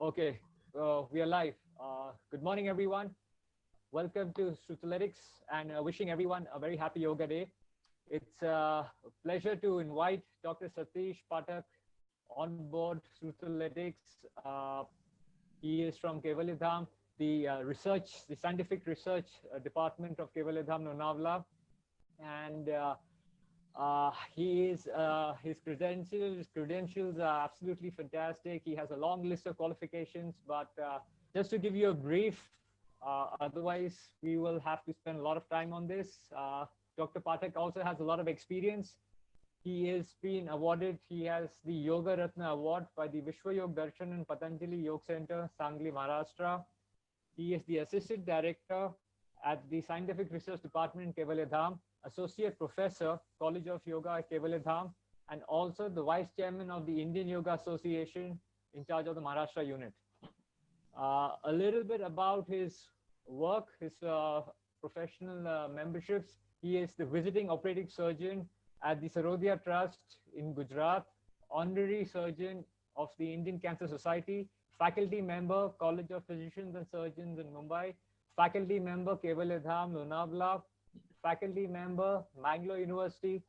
Okay, we are live. Good morning, everyone. Welcome to Suthaletics and wishing everyone a very happy Yoga Day. It's a pleasure to invite Dr. Satish Pathak on board Suthaletics. He is from Kevalidham, the scientific research department of Kevalidham, Lonavla. And his credentials are absolutely fantastic. He has a long list of qualifications, but just to give you a brief, otherwise we will have to spend a lot of time on this. Dr. Pathak also has a lot of experience. He has been awarded, he has the Yoga Ratna Award by the Vishwa Yog Darshan and Patanjali Yoga Center, Sangli, Maharashtra. He is the Assistant Director at the Scientific Research Department in Kevalidham, Associate Professor, College of Yoga at Kevalidham, and also the Vice Chairman of the Indian Yoga Association in charge of the Maharashtra unit. A little bit about his work, his professional memberships. He is the Visiting Operating Surgeon at the Sarodhya Trust in Gujarat, Honorary Surgeon of the Indian Cancer Society, Faculty Member, College of Physicians and Surgeons in Mumbai, Faculty Member, Kevalidham, Lonavla, Faculty Member, Mangalore University.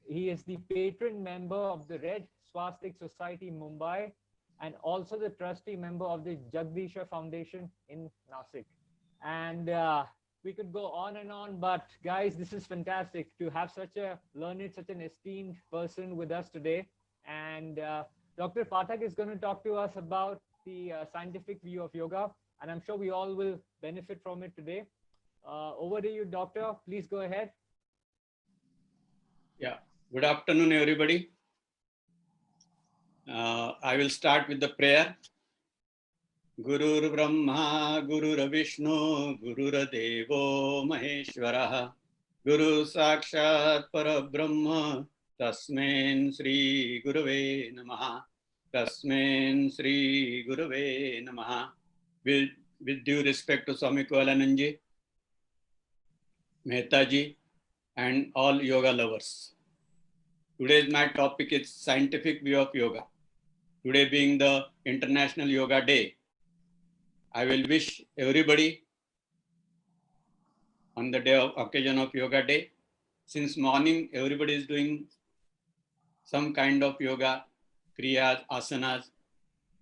He is the patron member of the Red Swastik Society Mumbai, and also the trustee member of the Jagdisha Foundation in Nasik. And we could go on and on, but guys, this is fantastic to have such a learned, such an esteemed person with us today. And Dr. Pathak is going to talk to us about the scientific view of yoga, and I'm sure we all will benefit from it today. Over to you, Doctor. Please go ahead. Yeah. Good afternoon, everybody. I will start with the prayer. Gurur Brahma, Gurur Vishnu, Gurur Devo Maheshwara, Guru Sakshat Parabrahma, Tasmain Sri Gurave Namaha, Tasmain Sri Gurave Namaha. With due respect to Swami Kovalananji, Mehtaji, and all yoga lovers. Today's my topic is scientific view of yoga. Today being the International Yoga Day, I will wish everybody on the occasion of Yoga Day. Since morning, everybody is doing some kind of yoga, kriyas, asanas.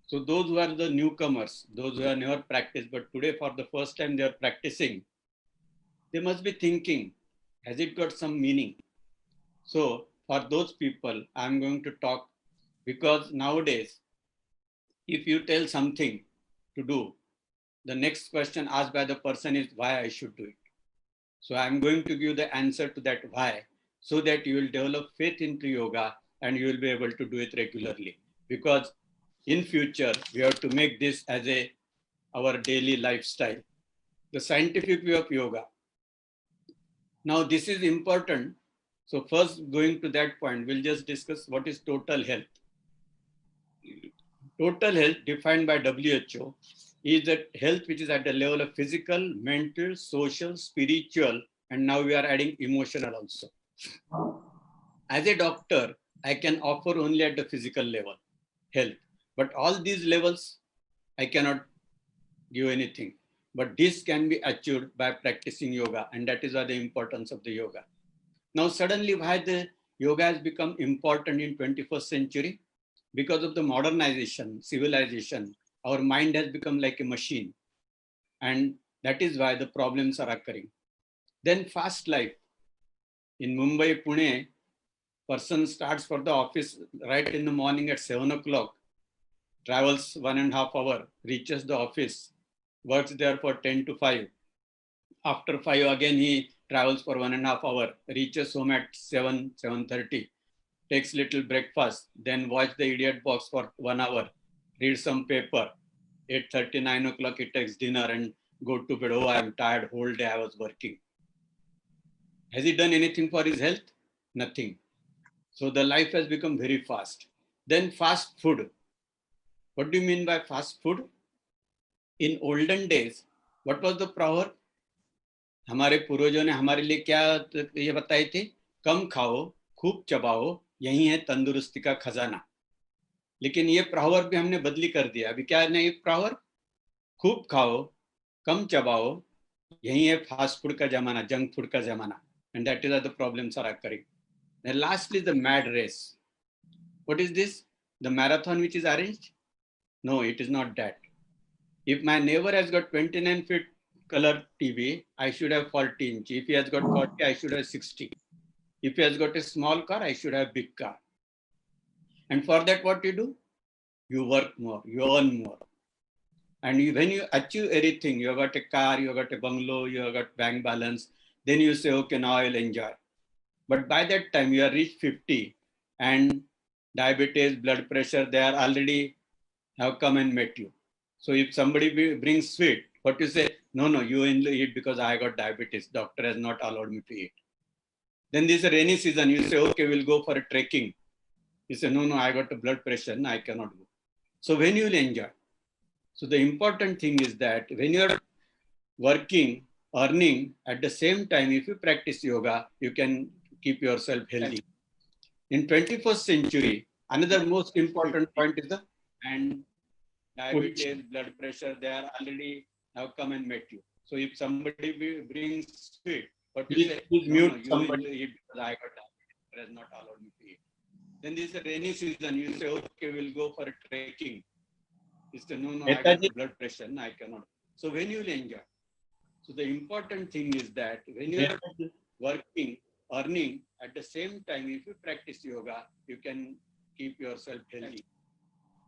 So those who are the newcomers, those who have never practiced, but today for the first time they are practicing, they must be thinking, has it got some meaning? So for those people, I'm going to talk, because nowadays, if you tell something to do, the next question asked by the person is why I should do it. So I'm going to give the answer to that why, so that you will develop faith into yoga and you will be able to do it regularly. Because in future, we have to make this as our daily lifestyle. The scientific view of yoga. Now this is important. So first, going to that point, we'll just discuss what is total health. Total health defined by WHO is that health which is at the level of physical, mental, social, spiritual, and now we are adding emotional also. As a doctor, I can offer only at the physical level, health. But all these levels, I cannot give anything. But this can be achieved by practicing yoga, and that is why the importance of the yoga. Now, suddenly, why the yoga has become important in 21st century? Because of the modernization, civilization, our mind has become like a machine. And that is why the problems are occurring. Then fast life. In Mumbai, Pune, person starts for the office right in the morning at 7 o'clock, travels 1.5 hours, reaches the office, works there for 10 to 5. After 5, again he travels for 1.5 hours, reaches home at 7:30, takes little breakfast, then watch the idiot box for 1 hour, read some paper. 8:30, 9 o'clock he takes dinner and go to bed. Oh, I am tired, whole day I was working. Has he done anything for his health? Nothing. So the life has become very fast. Then fast food. What do you mean by fast food? In olden days, what was the proverb? हमारे पूर्वजों ने हमारे लिए क्या ये बताई थी? कम खाओ, खूब चबाओ, यही है तंदुरुस्ती का खजाना. लेकिन ये प्रॉवर्ब भी हमने बदली कर दिया। अभी क्या है ना, एक प्रॉवर्ब, खूब खाओ कम चबाओ, यही है फास्ट फूड का जमाना, जंक फूड का जमाना, and that is the problems are occurring. And lastly, the mad race. What is this? The marathon which is arranged? No, it is not that. If my neighbor has got 29 feet color TV, I should have 40 inch. If he has got 40, I should have 60. If he has got a small car, I should have big car. And for that, what you do? You work more, you earn more. And when you achieve everything, you have got a car, you have got a bungalow, you have got bank balance, then you say, okay, now I'll enjoy. But by that time, you are reached 50 and diabetes, blood pressure, they are already have come and met you. So if somebody brings sweet, what you say? No, no, you only eat because I got diabetes. Doctor has not allowed me to eat. Then this is a rainy season. You say, okay, we'll go for a trekking. You say, no, no, I got a blood pressure. No, I cannot go. So when you will enjoy? So the important thing is that when you are working, earning, at the same time, if you practice yoga, you can keep yourself healthy. In 21st century, another most important point is the and diabetes, blood pressure, they are already have come and met you. So if somebody brings sweet, but you say, no, no, you will eat because I got diabetes, it has not allowed me to eat. Then this is a rainy season, you say, okay, we'll go for a trekking. You say, no, no, I got blood pressure, no, I cannot. So when you will enjoy? So the important thing is that when you are working, earning, at the same time, if you practice yoga, you can keep yourself healthy.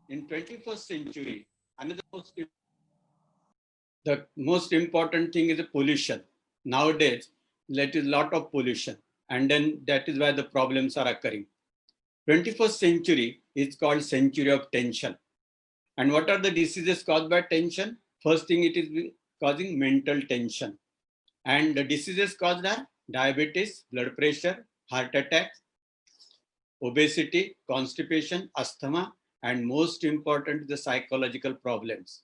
In 21st century, the most important thing is the pollution. Nowadays, there is a lot of pollution, and then that is why the problems are occurring. 21st century is called century of tension. And what are the diseases caused by tension? First thing, it is causing mental tension. And the diseases caused are diabetes, blood pressure, heart attacks, obesity, constipation, asthma, and most important, the psychological problems.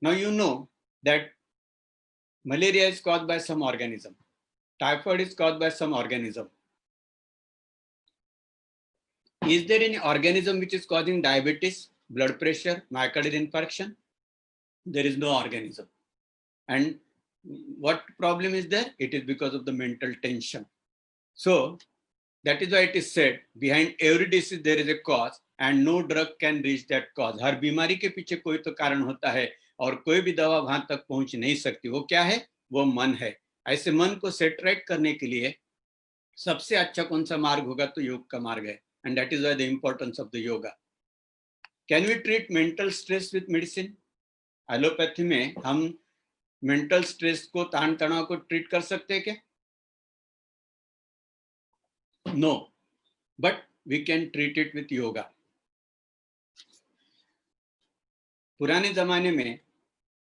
Now you know that malaria is caused by some organism. Typhoid is caused by some organism. Is there any organism which is causing diabetes, blood pressure, myocardial infarction? There is no organism. And what problem is there? It is because of the mental tension. So that is why it is said, behind every disease there is a cause and no drug can reach that cause. हर बीमारी के पीछे कोई तो कारण होता है और कोई भी दवा वहां तक पहुंच नहीं सकती. वो क्या है? वो मन है. ऐसे मन को सेट राइट करने के लिए सबसे अच्छा कौन सा मार्ग होगा? तो योग का मार्ग है. And that is why the importance of the yoga. Can we treat mental stress with medicine? Allopathy में हम मेंटल स्ट्रेस को, तान तनाव को ट्रीट कर सकते हैं क्या? No, but we can treat it with yoga. पुराने जमाने में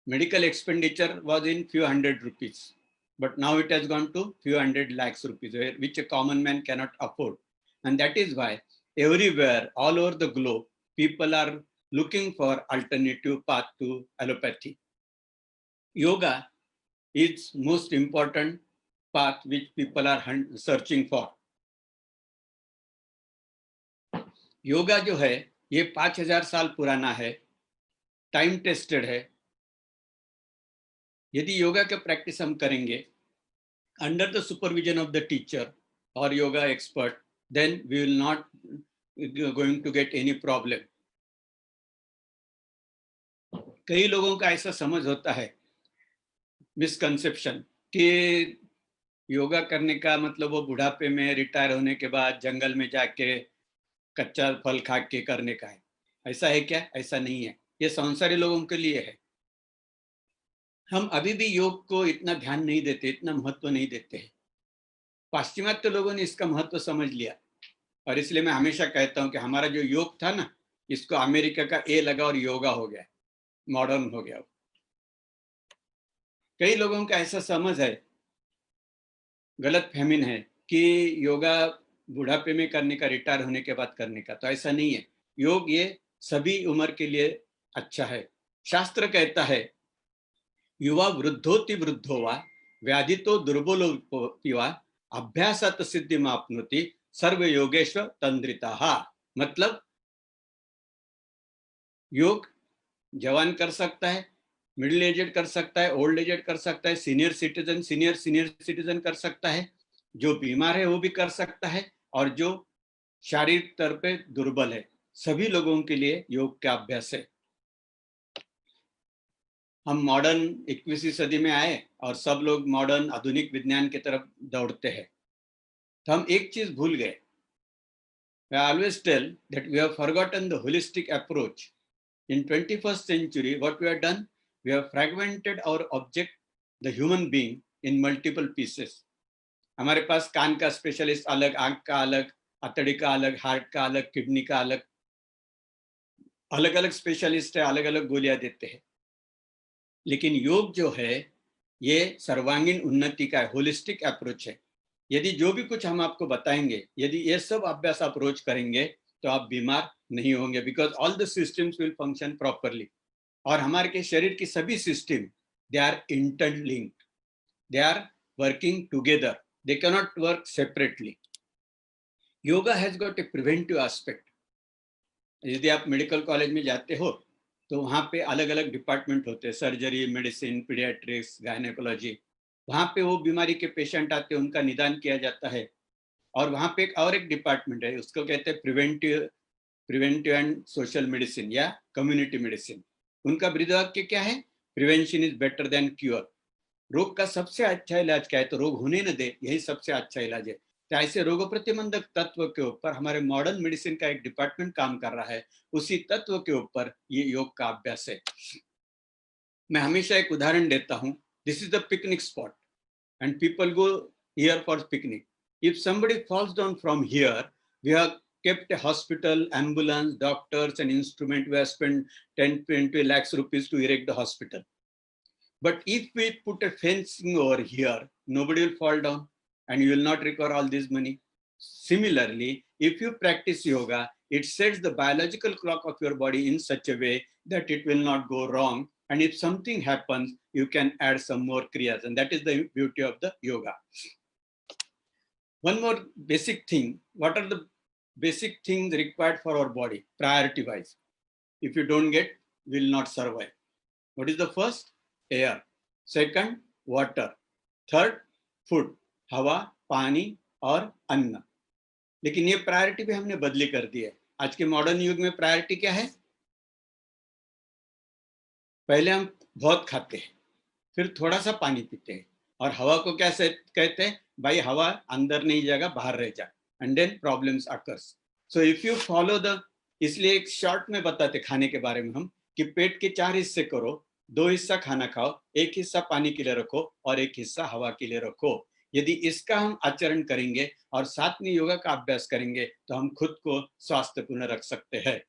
medical expenditure was in few hundred rupees, but now it has gone to few hundred lakhs rupees, which a common man cannot afford. And that is why everywhere, all over the globe, people are looking for alternative path to allopathy. Yoga is most important path which people are searching for. Yoga जो है ये 5000 साल पुराना है, time tested है. यदि योगा का practice हम करेंगे under the supervision of the teacher और yoga expert, then we will not going to get any problem. कई लोगों का ऐसा समझ होता है, मिसकंसेप्शन, कि योगा करने का मतलब वो बुढ़ापे में रिटायर होने के बाद जंगल में जाके कच्चा फल खा के करने का है. ऐसा है क्या? ऐसा नहीं है. ये संसारी लोगों के लिए है. हम अभी भी योग को इतना ध्यान नहीं देते, इतना महत्व नहीं देते हैं. पाश्चिमात्य लोगों ने इसका महत्व समझ लिया और इसलिए मैं हमेशा कहता हूं कि हमारा जो योग था ना, इसको अमेरिका का ए लगा और योगा हो गया, मॉडर्न हो गया. कई लोगों का ऐसा समझ है, गलत फहमीन है कि योगा बुढ़ापे में करने का, रिटायर होने के बाद करने का. तो ऐसा नहीं है. योग ये सभी उम्र के लिए अच्छा है. शास्त्र कहता है, युवा वृद्धोति वृद्धो वा व्याधितो दुर्बलो पिवा अभ्यासत सिद्धि मापनोति सर्व योगेश्वर तंद्रिता. मतलब योग जवान कर सकता है, मिडिल एजेड कर सकता है, ओल्ड एजेड कर सकता है, सीनियर सिटीजन कर सकता है, जो बीमार है वो भी कर सकता है, और जो शारीरिक तौर पे दुर्बल है, सभी लोगों के लिए योग का अभ्यास है। हम मॉडर्न 21वीं सदी में आए और सब लोग मॉडर्न आधुनिक विज्ञान की तरफ दौड़ते हैं, तो हम एक चीज भूल गए। I always tell that we have forgotten the holistic approach. In 21st century, what we have done, we have fragmented our object, the human being, in multiple pieces. हमारे पास कान का स्पेशलिस्ट अलग, आंख का अलग, अतड़ी का अलग, हार्ट का अलग, किडनी का अलग, अलग अलग स्पेशलिस्ट है, अलग अलग गोलियां देते हैं। लेकिन योग जो है ये सर्वांगीण उन्नति का होलिस्टिक अप्रोच है। यदि जो भी कुछ हम आपको बताएंगे, यदि ये सब अभ्यास आप रोज करेंगे तो आप बीमार नहीं होंगे, because all the systems will function properly. और हमारे के शरीर की सभी system they are interlinked, they are working together, they can not work separately. Yoga has got a preventive aspect. यदि आप मेडिकल कॉलेज में जाते हो तो वहाँ पे अलग अलग डिपार्टमेंट होते हैं, सर्जरी, मेडिसिन, पीडियाट्रिक्स, गायनेकोलॉजी। वहाँ पे वो बीमारी के पेशेंट आते हैं, उनका निदान किया जाता है। और वहाँ पे एक डिपार्टमेंट है, उसको कहते हैं प्रिवेंटिव एंड सोशल मेडिसिन या कम्युनिटी मेडिसिन। उनका ब्रीदवाक्य क्या है? Prevention is better than cure. रोग का सबसे अच्छा इलाज क्या है? तो रोग होने न दे, यही सबसे अच्छा इलाज है। तो ऐसे रोग प्रतिबंधक तत्व के ऊपर हमारे मॉडर्न मेडिसिन का एक डिपार्टमेंट काम कर रहा है, उसी तत्व के ऊपर ये योग का अभ्यास है। मैं हमेशा एक उदाहरण देता हूँ, this is the picnic spot and people go here for picnic. If somebody falls down from here, we have kept a hospital, ambulance, doctors and instrument. We have spent 10-20 lakhs rupees to erect the hospital. But if we put a fencing over here, nobody will fall down and you will not recover all this money. Similarly, if you practice yoga, it sets the biological clock of your body in such a way that it will not go wrong. And if something happens, you can add some more kriyas. And that is the beauty of the yoga. One more basic thing. What are the basic things required for our body, priority wise? If you don't get, will not survive. What is the first? Air. Second, water. Third, food. हवा, पानी और अन्न। लेकिन ये priority भी हमने बदली कर दी है। आज के मॉडर्न युग में प्रायोरिटी क्या है? पहले हम बहुत खाते हैं, फिर थोड़ा सा पानी पीते हैं, और हवा को कैसे कहते हैं? भाई हवा अंदर नहीं जाएगा, बाहर रह जा, and then problems occurs. So if you follow the, इसलिए एक शॉर्ट में बताते खाने के बारे में हम कि पेट के 4 हिस्से करो, 2 हिस्सा खाना खाओ, 1 हिस्सा पानी के लिए रखो और 1 हिस्सा हवा के लिए रखो। यदि इसका हम आचरण करेंगे और साथ में योगा का अभ्यास करेंगे तो हम खुद को स्वास्थ्यपूर्ण रख सकते हैं।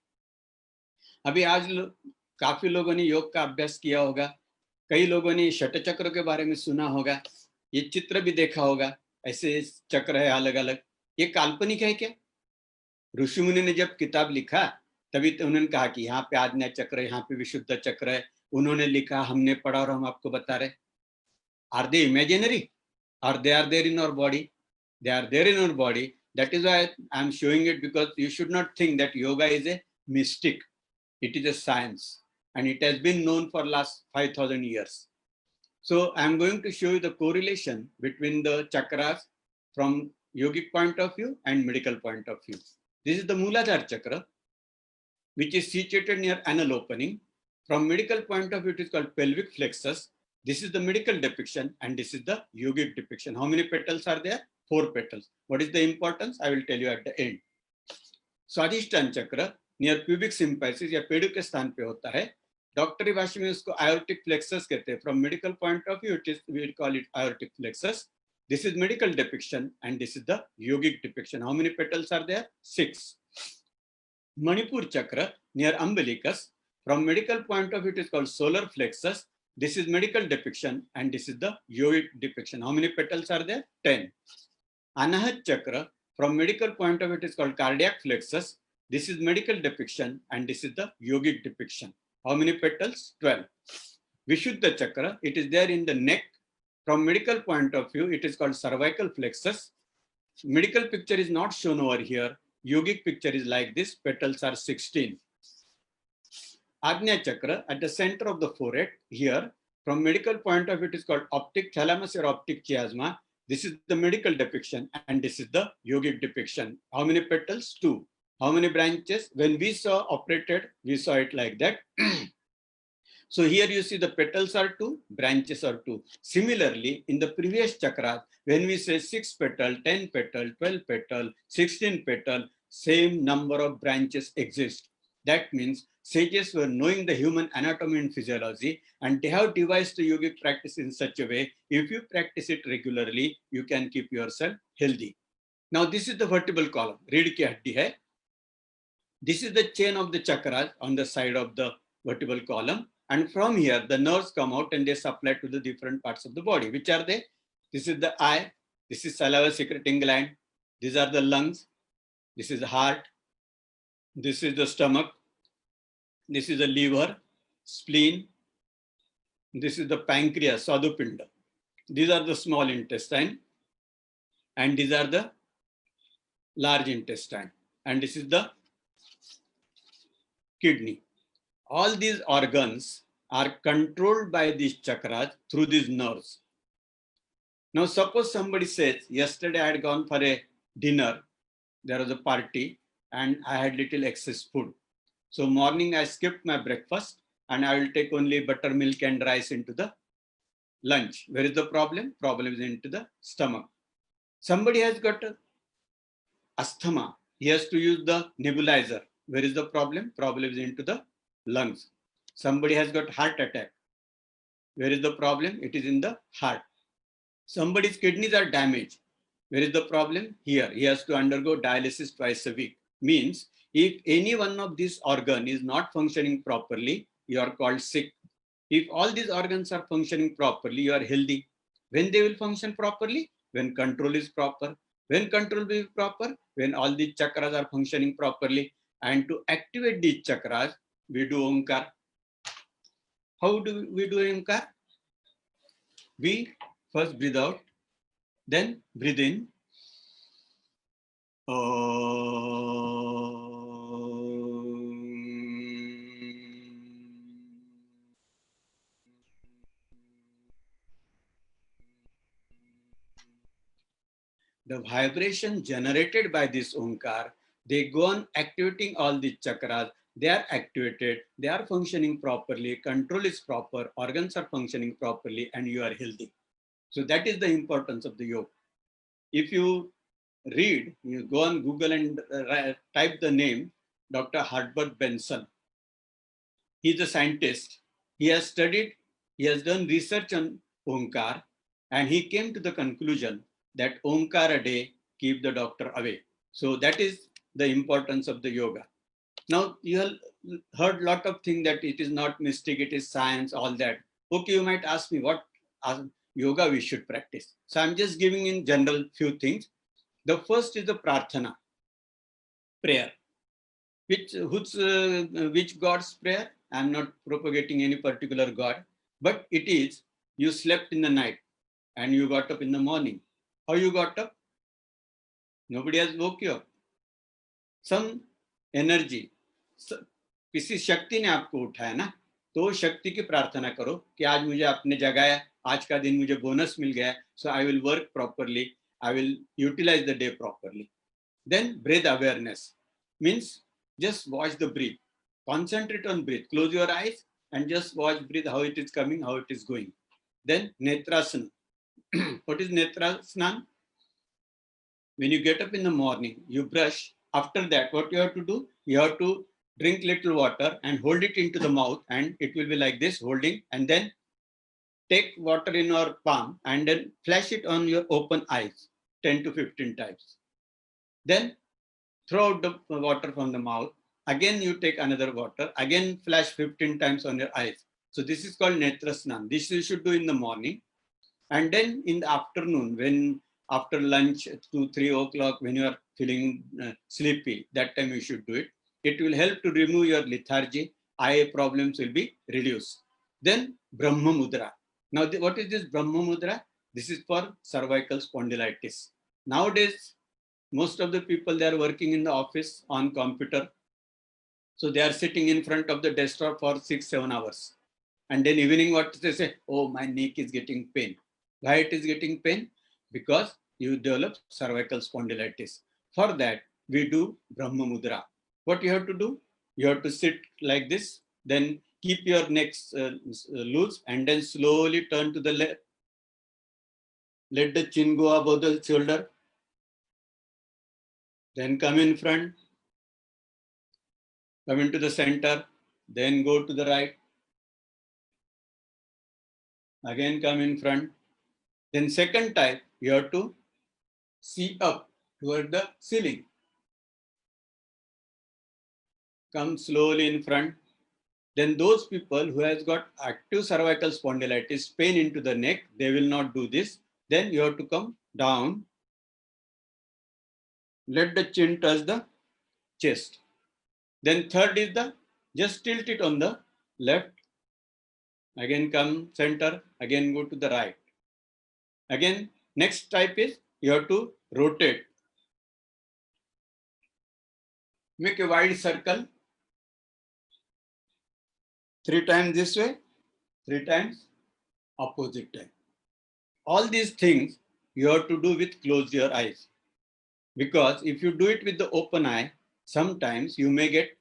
अभी आज काफी लोगों ने योग का अभ्यास किया होगा, कई लोगों ने षट चक्र के बारे में सुना होगा, ये चित्र भी देखा होगा, ऐसे चक्र है अलग अलग। ये काल्पनिक है क्या? ऋषि मुनि ने जब किताब लिखा तभी तो उन्होंने कहा कि यहाँ पे आज्ञा चक्र है, यहाँ पे विशुद्ध चक्र है। उन्होंने लिखा, हमने पढ़ा और हम आपको बता रहे। Are they imaginary or they are there in our body? They are there in our body. That is why I am showing it, because you should not think that yoga is a mystic. It is a science and it has been known for last 5,000 years. So I am going to show you the correlation between the chakras from yogic point of view and medical point of view. This is the Mooladhara chakra, which is situated near anal opening. From medical point of view, it is called pelvic flexus. This is the medical depiction and this is the yogic depiction. How many petals are there? 4 petals. What is the importance? I will tell you at the end. Swadhisthana चक्र near pubic सिम्पैसिस या पेड़ों के स्थान पे होता है। डॉक्टरी भाषा में उसको aortic plexus कहते हैं। From medical point of view, it is, we call it aortic plexus. This is medical depiction and this is the yogic depiction. How many petals are there? 6. Manipur chakra near umbilicus. From medical point of view, it is called solar plexus. This is medical depiction and this is the yogic depiction. How many petals are there? 10. Anahat chakra, from medical point of view, it is called cardiac plexus. This is medical depiction and this is the yogic depiction. How many petals? 12. Vishuddha chakra, it is there in the neck. From medical point of view, it is called cervical plexus. Medical picture is not shown over here. Yogic picture is like this. Petals are 16. Agnya Chakra at the center of the forehead here. From medical point of view, it is called optic thalamus or optic chiasma. This is the medical depiction and this is the yogic depiction. How many petals? 2. How many branches? When we saw operated, we saw it like that. So here you see the petals are 2, branches are 2. Similarly, in the previous chakras, when we say 6 petal, 10 petal, 12 petal, 16 petal, same number of branches exist. That means sages were knowing the human anatomy and physiology, and they have devised the yogic practice in such a way, if you practice it regularly, you can keep yourself healthy. Now this is the vertebral column. Read ki haddi hai. This is the chain of the chakras on the side of the vertebral column. And from here, the nerves come out and they supply to the different parts of the body. Which are they? This is the eye. This is saliva secreting gland. These are the lungs. This is the heart. This is the stomach. This is the liver, spleen. This is the pancreas, Sadhupinda. These are the small intestine. And these are the large intestine. And this is the kidney. All these organs are controlled by these chakras through these nerves. Now, suppose somebody says, yesterday I had gone for a dinner, there was a party, and I had little excess food. So morning I skipped my breakfast and I will take only buttermilk and rice into the lunch. Where is the problem? Problem is into the stomach. Somebody has got asthma. He has to use the nebulizer. Where is the problem? Problem is into the lungs. Somebody has got heart attack. Where is the problem? It is in the heart. Somebody's kidneys are damaged. Where is the problem? Here. He has to undergo dialysis twice a week. Means if any one of these organs is not functioning properly, you are called sick. If all these organs are functioning properly, you are healthy. When they will function properly? When control is proper. When control is proper? When all these chakras are functioning properly. And to activate these chakras, we do Omkar. How do we do Omkar? We first breathe out, then breathe in. The vibration generated by this Omkar, they go on activating all these chakras. They are activated, they are functioning properly, control is proper, organs are functioning properly, and you are healthy. So that is the importance of the yoga. If you read, you go on Google and type the name, Dr. Herbert Benson. He's a scientist. He has studied, he has done research on Omkar, and he came to the conclusion that Omkar a day keep the doctor away. So that is the importance of the yoga. Now, you have heard a lot of things that it is not mystic, it is science, all that. Okay, you might ask me what yoga we should practice. So I'm just giving in general few things. The first is the prarthana, prayer. Which God's prayer? I'm not propagating any particular God, but it is you slept in the night and you got up in the morning. How you got up? Nobody has woke you up. Some energy, किसी शक्ति ने आपको उठाया ना, तो शक्ति की प्रार्थना करो कि आज मुझे आपने जगाया, आज का दिन मुझे बोनस मिल गया, so I will work properly, I will utilize the day properly. Then breath awareness means just watch the breath, concentrate on breath, close your eyes and just watch breath, how it is coming, how it is going. Then netrasana. What is netrasana? When you get up in the morning, you brush. After that, what you have to do? You have to drink little water and hold it into the mouth, and it will be like this, holding, and then take water in your palm and then flash it on your open eyes 10 to 15 times. Then throw out the water from the mouth. Again, you take another water. Again, flash 15 times on your eyes. So this is called netrasana. This you should do in the morning. And then in the afternoon, when after lunch 2-3 o'clock, when you are feeling sleepy, that time you should do it. It will help to remove your lethargy. Eye problems will be reduced. Then Brahma Mudra. Now, what is this Brahma Mudra? This is for cervical spondylitis. Nowadays, most of the people, they are working in the office on computer. So they are sitting in front of the desktop for 6-7 hours. And then evening what they say, oh, my neck is getting pain. Why it is getting pain? Because you develop cervical spondylitis. For that, we do Brahma Mudra. What you have to do? You have to sit like this, then keep your neck loose, and then slowly turn to the left. Let the chin go above the shoulder. Then come in front. Come into the center. Then go to the right. Again come in front. Then second type, you have to see up toward the ceiling. Come slowly in front. Then those people who has got active cervical spondylitis, pain into the neck, they will not do this. Then you have to come down. Let the chin touch the chest. Then third is the, just tilt it on the left. Again come center, again go to the right. Again, next type is you have to rotate. Make a wide circle. 3 times this way, 3 times opposite time. All these things you have to do with close your eyes. Because if you do it with the open eye, sometimes you may get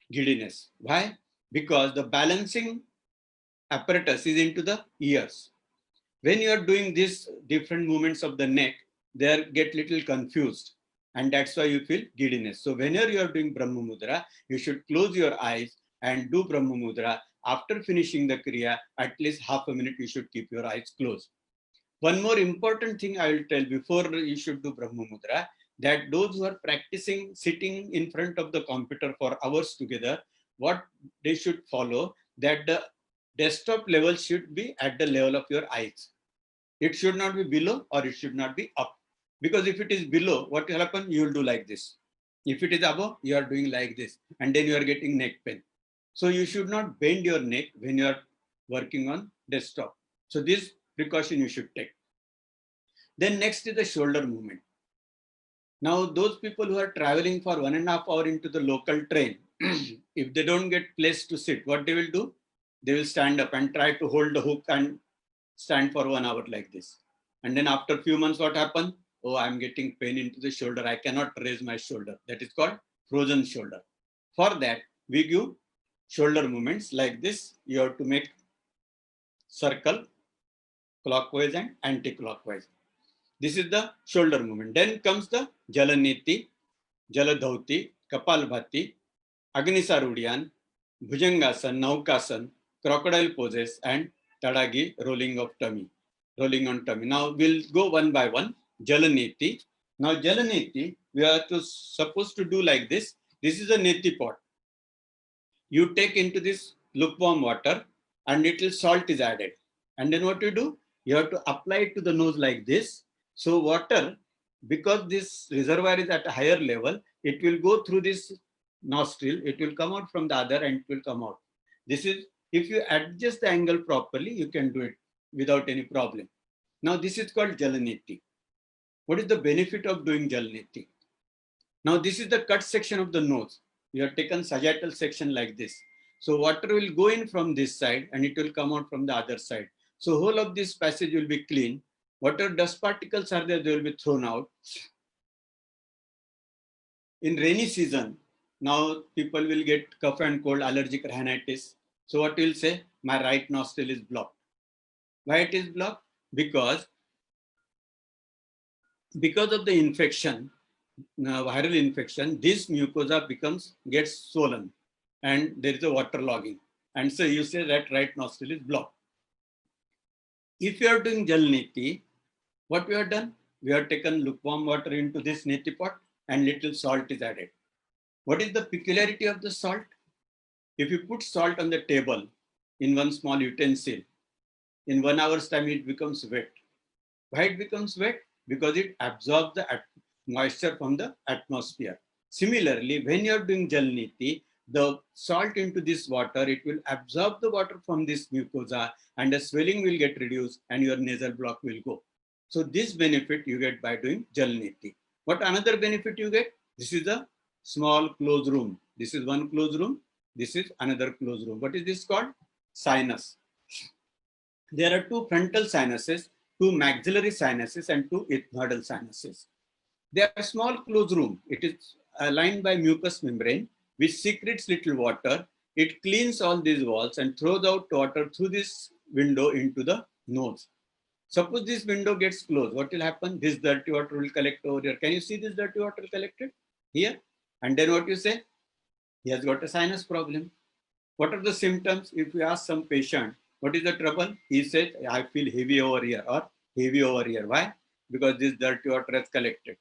giddiness. Why? Because the balancing apparatus is into the ears. When you are doing these different movements of the neck, they get little confused. And that's why you feel giddiness. So whenever you are doing Brahma Mudra, you should close your eyes and do Brahma Mudra. After finishing the Kriya, at least half a minute, you should keep your eyes closed. One more important thing I will tell before you should do Brahma Mudra, that those who are practicing sitting in front of the computer for hours together, what they should follow, that the desktop level should be at the level of your eyes. It should not be below or it should not be up. Because if it is below, what will happen? You will do like this. If it is above, you are doing like this. And then you are getting neck pain. So you should not bend your neck when you are working on desktop. So this precaution you should take. Then next is the shoulder movement. Now those people who are traveling for 1.5 hours into the local train, if they don't get place to sit, what they will do? They will stand up and try to hold the hook and stand for 1 hour like this. And then after a few months, what happened? Oh, I'm getting pain into the shoulder. I cannot raise my shoulder. That is called frozen shoulder. For that, we give shoulder movements like this. You have to make circle clockwise and anti-clockwise. This is the shoulder movement. Then comes the Jalaniti, Jaladhauti, Kapalbhati, Agnisarudyan, Bhujangasan, Naukasan, crocodile poses, and Tadagi, rolling of tummy, rolling on tummy. Now we'll go one by one. Jalaniti. Now Jalaniti, we are supposed to do like this. This is a neti pot. You take into this lukewarm water and little salt is added. And then what you do? You have to apply it to the nose like this. So water, because this reservoir is at a higher level, it will go through this nostril, it will come out from the other and it will come out. This is, if you adjust the angle properly, you can do it without any problem. Now this is called Jalaniti. What is the benefit of doing Jalaniti? Now this is the cut section of the nose. You have taken sagittal section like this. So water will go in from this side and it will come out from the other side. So whole of this passage will be clean. Whatever dust particles are there, they will be thrown out. In rainy season, now people will get cough and cold, allergic rhinitis. So what will say? My right nostril is blocked. Why it is blocked? Because of the infection, viral infection, this mucosa gets swollen and there is a water logging. And so you say that right nostril is blocked. If you are doing Jalaniti, what we have done? We have taken lukewarm water into this neti pot and little salt is added. What is the peculiarity of the salt? If you put salt on the table in one small utensil, in 1 hour's time it becomes wet. Why it becomes wet? Because it absorbs the moisture from the atmosphere. Similarly, when you are doing Jalaniti, the salt into this water, it will absorb the water from this mucosa and the swelling will get reduced and your nasal block will go. So this benefit you get by doing Jalaniti. What another benefit you get? This is the small closed room. This is one closed room. This is another closed room. What is this called? Sinus. There are two frontal sinuses, two maxillary sinuses, and two ethmoidal sinuses. They are small closed room. It is lined by mucous membrane, which secretes little water. It cleans all these walls and throws out water through this window into the nose. Suppose this window gets closed, what will happen? This dirty water will collect over here. Can you see this dirty water collected here? And then what you say? He has got a sinus problem. What are the symptoms? If you ask some patient, what is the trouble? He says, I feel heavy over here or heavy over here. Why? Because this dirty water has collected.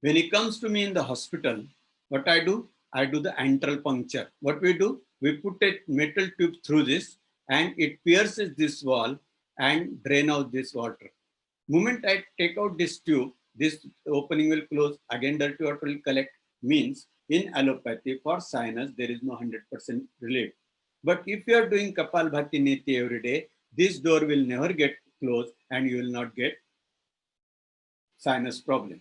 When he comes to me in the hospital, what I do? I do the antral puncture. What we do? We put a metal tube through this and it pierces this wall and drain out this water. Moment I take out this tube, this opening will close, again dirty water will collect. Means in allopathy for sinus, there is no 100% relief. But if you are doing Kapalbhati Niti every day, this door will never get closed and you will not get sinus problem.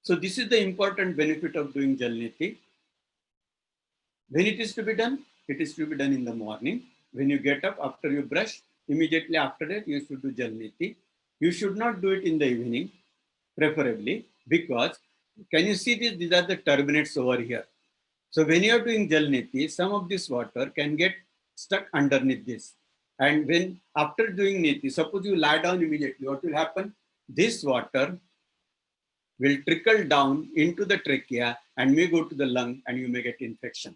So this is the important benefit of doing Jal Niti. When it is to be done, it is to be done in the morning. When you get up after you brush, immediately after that you should do Jal Niti. You should not do it in the evening, preferably, because can you see this? These are the turbinates over here. So when you are doing Jal Niti, some of this water can get stuck underneath this. And when after doing Niti, suppose you lie down immediately, what will happen? This water will trickle down into the trachea and may go to the lung and you may get infection.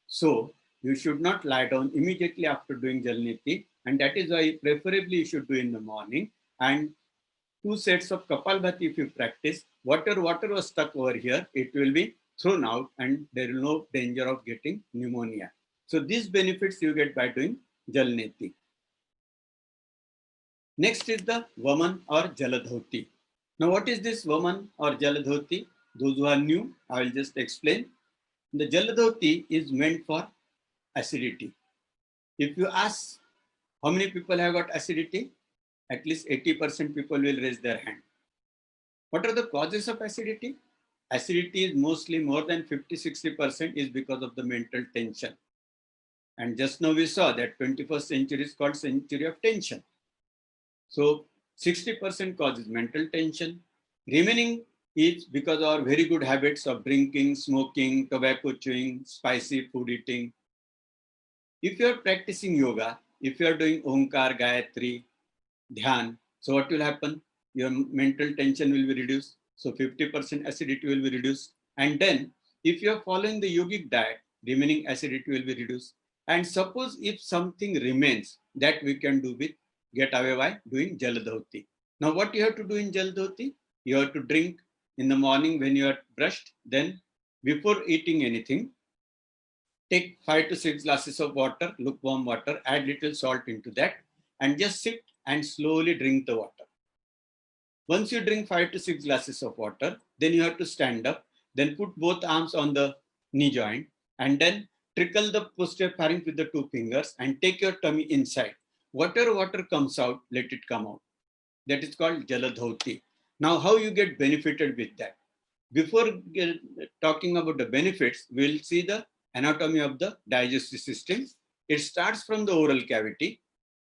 So you should not lie down immediately after doing Jal Niti, and that is why preferably you should do in the morning. And 2 sets of Kapalbhati if you practice, water was stuck over here, it will be thrown out and there is no danger of getting pneumonia. So these benefits you get by doing Jal Niti. Next is the Vaman or Jaladhoti. Now what is this Vaman or Jaladhoti? Those who are new, I will just explain. The Jaladhoti is meant for acidity. If you ask how many people have got acidity, at least 80% people will raise their hand. What are the causes of acidity? Acidity is mostly more than 50-60% is because of the mental tension. And just now we saw that 21st century is called century of tension. So 60% causes mental tension. Remaining is because of our very good habits of drinking, smoking, tobacco chewing, spicy food eating. If you are practicing yoga, if you are doing Omkar, Gayatri, Dhyan, so what will happen? Your mental tension will be reduced. So 50% acidity will be reduced. And then if you are following the yogic diet, remaining acidity will be reduced. And suppose if something remains, that we can do with get away by doing Jaladhoti. Now what you have to do in Jaladhoti? You have to drink in the morning when you are brushed. Then before eating anything, take 5 to 6 glasses of water, lukewarm water, add little salt into that and just sit and slowly drink the water. Once you drink 5 to 6 glasses of water, then you have to stand up, then put both arms on the knee joint and then trickle the posterior pharynx with the 2 fingers and take your tummy inside. Whatever water comes out, let it come out. That is called Jaladhoti. Now, how you get benefited with that? Before talking about the benefits, we'll see the anatomy of the digestive system. It starts from the oral cavity.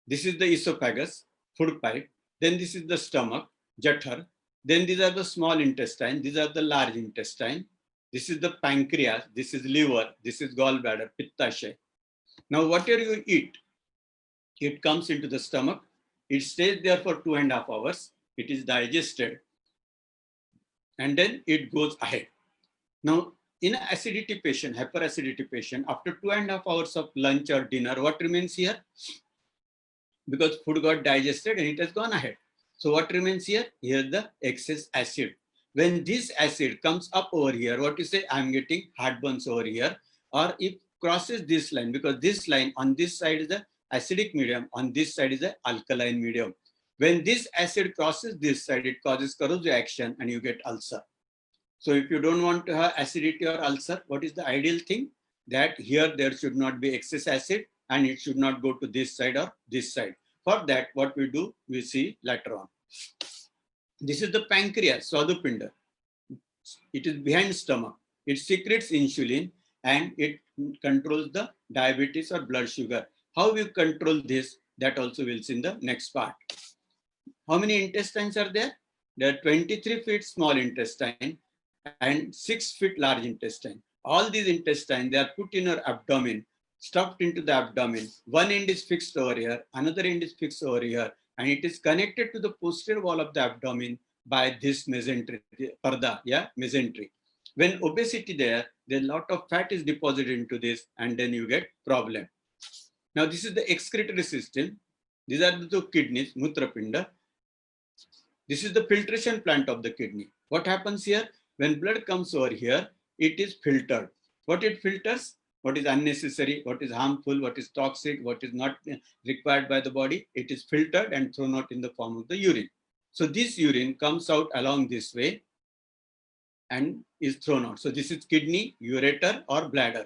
This is the esophagus, food pipe. Then this is the stomach, Jathar. Then these are the small intestine. These are the large intestine. This is the pancreas. This is liver. This is gallbladder, Pittashay. Now, whatever you eat, it comes into the stomach. It stays there for 2.5 hours. It is digested. And then it goes ahead. Now, in an acidity patient, hyperacidity patient, after 2.5 hours of lunch or dinner, what remains here? Because food got digested and it has gone ahead. So what remains here? Here the excess acid. When this acid comes up over here, what you say? I'm getting heartburns over here. Or if crosses this line, because this line on this side is the acidic medium, on this side is the alkaline medium. When this acid crosses this side, it causes corrosive action and you get ulcer. So if you don't want to have acidity or ulcer, what is the ideal thing? That here there should not be excess acid and it should not go to this side or this side. For that, what we do, we see later on. This is the pancreas, Swadupinda. It is behind stomach. It secretes insulin and it controls the diabetes or blood sugar. How we control this, that also we'll see in the next part. How many intestines are there? There are 23 feet small intestine and 6 feet large intestine. All these intestines, they are put in your abdomen, stuffed into the abdomen. One end is fixed over here, another end is fixed over here, and it is connected to the posterior wall of the abdomen by this mesentery, parda, yeah, mesentery. When obesity there's a lot of fat is deposited into this, and then you get problem. Now this is the excretory system. These are the two kidneys, Mutrapinda. This is the filtration plant of the kidney. What happens here? When blood comes over here, it is filtered. What it filters? What is unnecessary, what is harmful, what is toxic, what is not required by the body, it is filtered and thrown out in the form of the urine. So this urine comes out along this way and is thrown out. So this is kidney, ureter or bladder.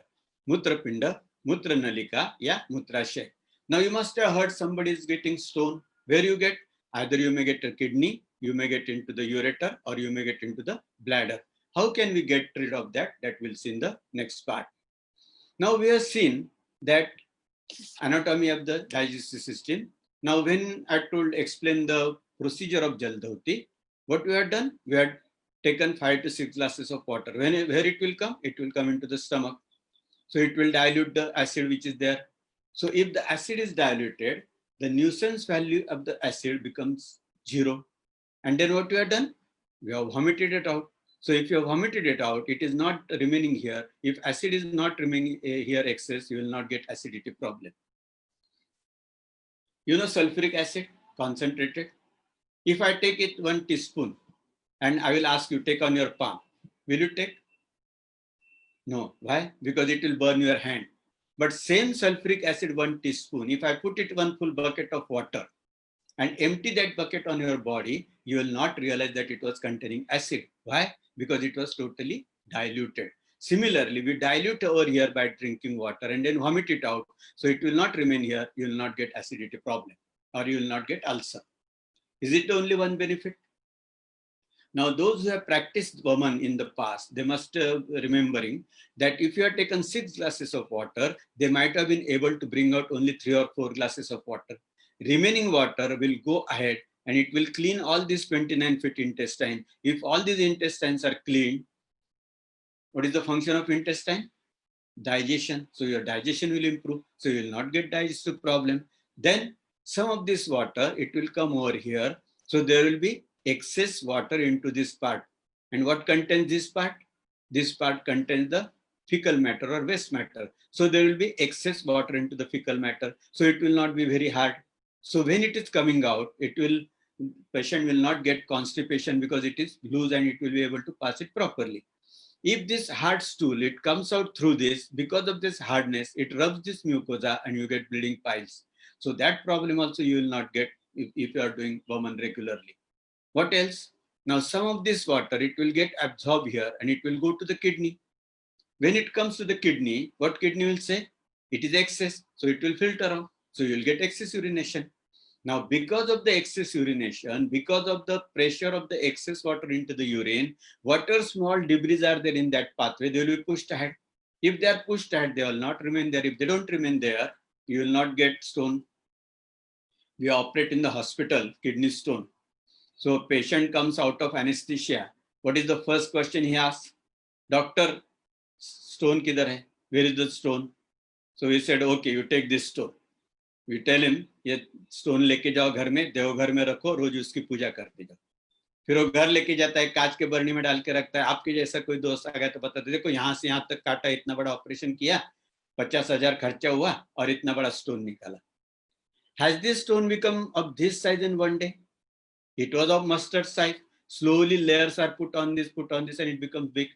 Mutrapinda, Mutranalika, yeah, Mutrashay. Now you must have heard somebody is getting stone. Where you get? Either you may get a kidney, you may get into the ureter, or you may get into the bladder. How can we get rid of that? That we'll see in the next part. Now we have seen that anatomy of the digestive system. Now when I explain the procedure of Jaldhauti, what we have done? We had taken 5 to 6 glasses of water. Where it will come? It will come into the stomach. So it will dilute the acid which is there. So if the acid is diluted, the nuisance value of the acid becomes 0. And then what we have done? We have vomited it out. So if you have vomited it out, it is not remaining here. If acid is not remaining here excess, you will not get acidity problem. You know sulfuric acid, concentrated. If I take it 1 teaspoon and I will ask you, take on your palm, will you take? No. Why? Because it will burn your hand. But same sulfuric acid 1 teaspoon, if I put it 1 full bucket of water and empty that bucket on your body, you will not realize that it was containing acid. Why? Because it was totally diluted. Similarly, we dilute over here by drinking water and then vomit it out. So it will not remain here. You will not get acidity problem or you will not get ulcer. Is it only one benefit? Now, those who have practiced Vaman in the past, they must remembering that if you have taken 6 glasses of water, they might have been able to bring out only 3 or 4 glasses of water. Remaining water will go ahead and it will clean all these 29 feet intestine. If all these intestines are cleaned, what is the function of intestine? Digestion. So your digestion will improve. So you will not get digestive problem. Then some of this water, it will come over here. So there will be excess water into this part. And what contains this part? This part contains the fecal matter or waste matter. So there will be excess water into the fecal matter. So it will not be very hard. So when it is coming out, patient will not get constipation because it is loose and it will be able to pass it properly. If this hard stool, it comes out through this, because of this hardness, it rubs this mucosa and you get bleeding piles. So that problem also you will not get if you are doing Vaman regularly. What else? Now some of this water, it will get absorbed here and it will go to the kidney. When it comes to the kidney, what kidney will say? It is excess, so it will filter out. So you will get excess urination. Now, because of the excess urination, because of the pressure of the excess water into the urine, whatever small debris are there in that pathway, they will be pushed ahead. If they are pushed ahead, they will not remain there. If they don't remain there, you will not get stone. We operate in the hospital, kidney stone. So patient comes out of anesthesia. What is the first question he asks? Doctor, stone kidhar hai? Where is the stone? So he said, okay, you take this stone. We tell him, ये stone लेके जाओ घर में, देवघर में रखो, रोज उसकी पूजा करते जाओ. फिर वो घर लेके जाता है, कांच के बरनी में डाल के रखता है. आपके जैसा कोई दोस्त आ गया तो बताते, देखो यहाँ से यहाँ तक काटा, इतना बड़ा ऑपरेशन किया, 50,000 खर्चा हुआ और इतना बड़ा स्टोन निकाला. Has this stone become of this size in one day? It was of mustard size. Slowly layers are put on this, and it becomes big.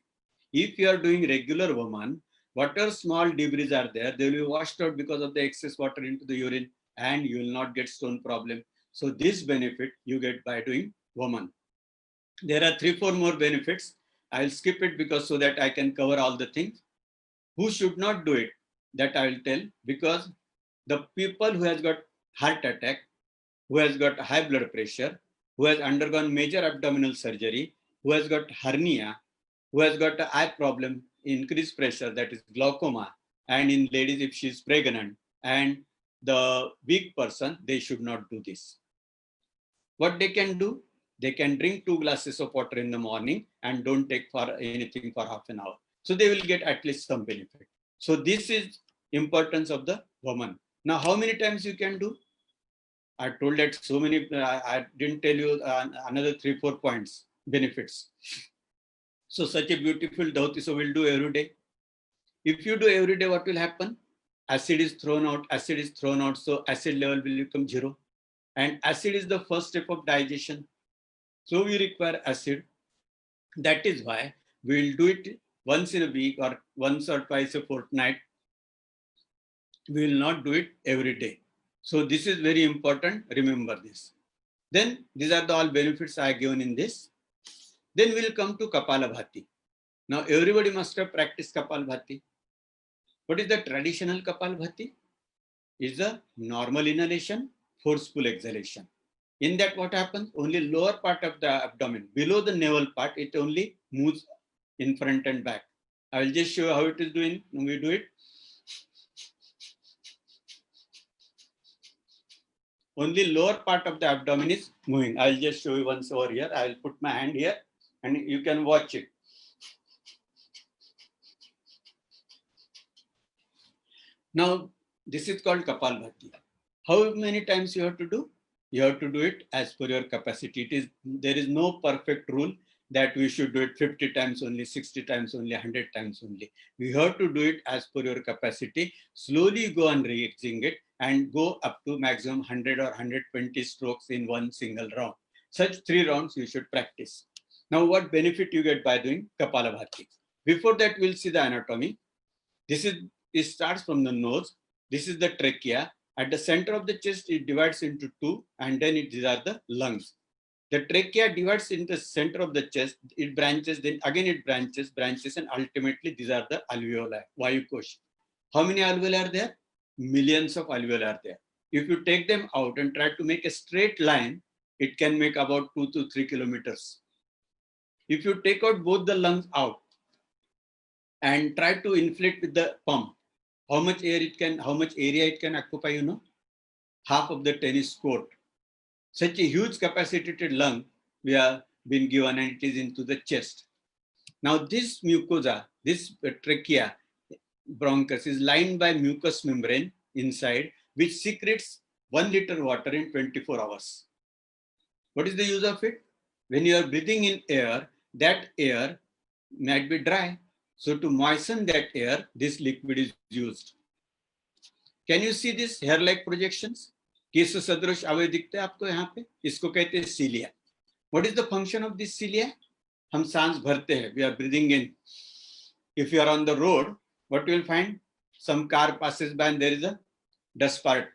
If you are doing regular Vaman, whatever small debris are there, they will be washed out because of the excess water into the urine and you will not get stone problem. So this benefit you get by doing Vaman. There are 3-4 more benefits. I'll skip it because so that I can cover all the things. Who should not do it? That I will tell, because the people who has got heart attack, who has got high blood pressure, who has undergone major abdominal surgery, who has got hernia, who has got an eye problem, increased pressure, that is glaucoma, and in ladies if she is pregnant, and the weak person, they should not do this. What they can do? They can drink 2 glasses of water in the morning and don't take for anything for half an hour. So they will get at least some benefit. So this is importance of the woman. Now, how many times you can do? I told that so many, I didn't tell you another 3-4 points, benefits. So such a beautiful dhoti, so we'll do every day. If you do every day, what will happen? Acid is thrown out, so acid level will become 0. And acid is the first step of digestion. So we require acid. That is why we'll do it once in a week or once or twice a fortnight. We will not do it every day. So this is very important. Remember this. Then these are the all benefits I have given in this. Then we'll come to Kapalabhati. Now everybody must have practiced Kapalabhati. What is the traditional Kapalabhati? Is the normal inhalation, forceful exhalation. In that what happens? Only lower part of the abdomen, below the navel part, it only moves in front and back. I will just show you how it is doing when we do it. Only lower part of the abdomen is moving. I will just show you once over here. I will put my hand here and you can watch it. Now, this is called Kapalabhati. How many times you have to do? You have to do it as per your capacity. There is no perfect rule that we should do it 50 times only, 60 times only, 100 times only. We have to do it as per your capacity. Slowly go on reaching it and go up to maximum 100 or 120 strokes in one single round. Such 3 rounds you should practice. Now, what benefit you get by doing Kapalabhati? Before that, we'll see the anatomy. It starts from the nose. This is the trachea. At the center of the chest, it divides into 2, and then these are the lungs. The trachea divides in the center of the chest. It branches, then again it branches, and ultimately these are the alveoli, Vayu Kosh. How many alveoli are there? Millions of alveoli are there. If you take them out and try to make a straight line, it can make about 2 to 3 kilometers. If you take out both the lungs out and try to inflate with the pump, how much area it can occupy, you know? Half of the tennis court. Such a huge capacitated lung we have been given, and it is into the chest. Now this mucosa, this trachea, bronchus is lined by mucous membrane inside, which secretes 1 liter water in 24 hours. What is the use of it? When you are breathing in air, that air might be dry. So to moisten that air, this liquid is used. Can you see this hair-like projections? केश सदृश अवयव दिखते हैं आपको यहाँ पे, इसको कहते हैं cilia. What is the function of this cilia? हम सांस भरते हैं. We are breathing in. If you are on the road, what you will find? Some car passes by and there is a dust part,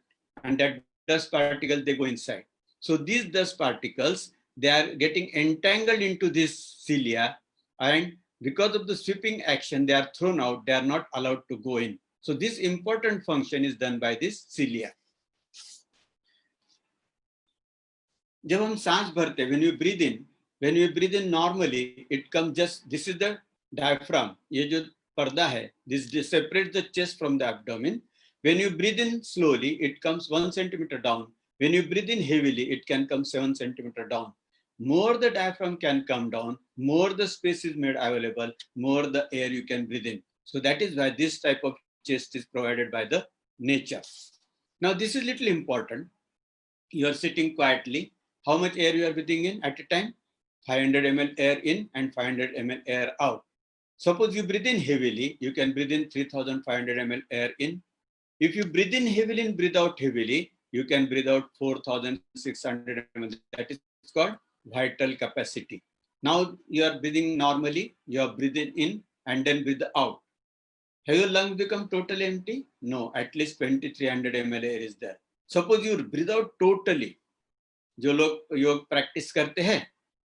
and that dust particle they go inside. So these dust particles, they are getting entangled into this cilia, and because of the sweeping action, they are thrown out. They are not allowed to go in. So this important function is done by this cilia. जब हम सांस भरते हैं, when you breathe in normally, it comes just, this is the diaphragm, ये जो पर्दा है, this separates the chest from the abdomen. When you breathe in slowly, it comes 1 centimeter down. When you breathe in heavily, it can come 7 centimeter down. More the diaphragm can come down, more the space is made available, more the air you can breathe in. So that is why this type of chest is provided by the nature. Now this is little important. You are sitting quietly. How much air you are breathing in at a time? 500 ml air in and 500 ml air out. Suppose you breathe in heavily, you can breathe in 3500 ml air in. If you breathe in heavily and breathe out heavily, you can breathe out 4600 ml. That is called vital capacity. Now you are breathing normally, you are breathing in and then breathe out. Have your lungs become totally empty? No, at least 2300 ml air is there. Suppose you breathe out totally. जो लोग योग practice करते हैं,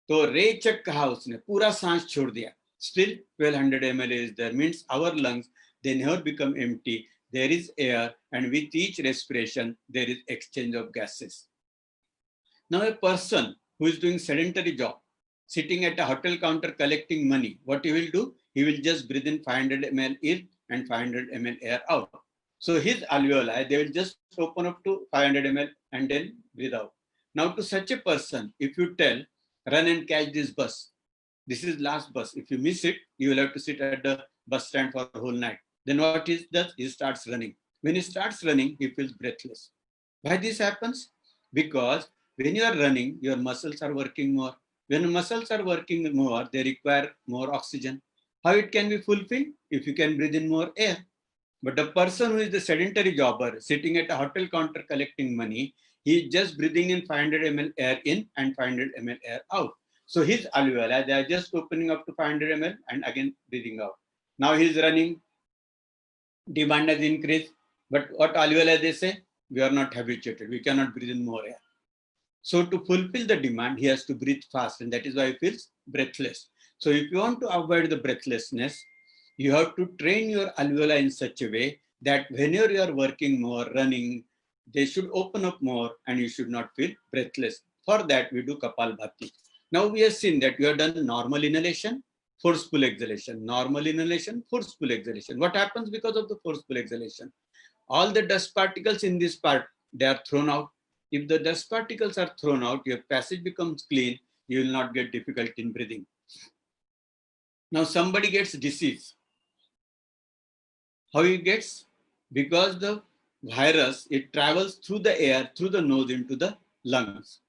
तो रेचक कहा उसने, पूरा सांस छोड़ दिया. Still 1200 ml is there. Means our lungs, they never become empty. There is air, and with each respiration, there is exchange of gases. Now a person who is doing sedentary job, sitting at a hotel counter collecting money, what he will do? He will just breathe in 500 ml in and 500 ml air out. So his alveoli, they will just open up to 500 ml and then breathe out. Now to such a person, if you tell, run and catch this bus, this is last bus. If you miss it, you will have to sit at the bus stand for a whole night. Then what he does? He starts running. When he starts running, he feels breathless. Why this happens? Because when you are running, your muscles are working more. When muscles are working more, they require more oxygen. How it can be fulfilled? If you can breathe in more air. But the person who is the sedentary jobber sitting at a hotel counter collecting money, he is just breathing in 500 ml air in and 500 ml air out. So his alveoli, they are just opening up to 500 ml and again breathing out. Now he is running, demand has increased, but what alveoli they say? We are not habituated, we cannot breathe in more air. So to fulfill the demand, he has to breathe fast, and that is why he feels breathless. So if you want to avoid the breathlessness, you have to train your alveoli in such a way that whenever you are working more, running, they should open up more and you should not feel breathless. For that, we do Kapalbhati. Now we have seen that we have done normal inhalation, forceful exhalation, normal inhalation, forceful exhalation. What happens because of the forceful exhalation? All the dust particles in this part, they are thrown out. If the dust particles are thrown out, your passage becomes clean, you will not get difficulty in breathing. Now somebody gets disease. How he gets? Because the virus, it travels through the air, through the nose into the lungs.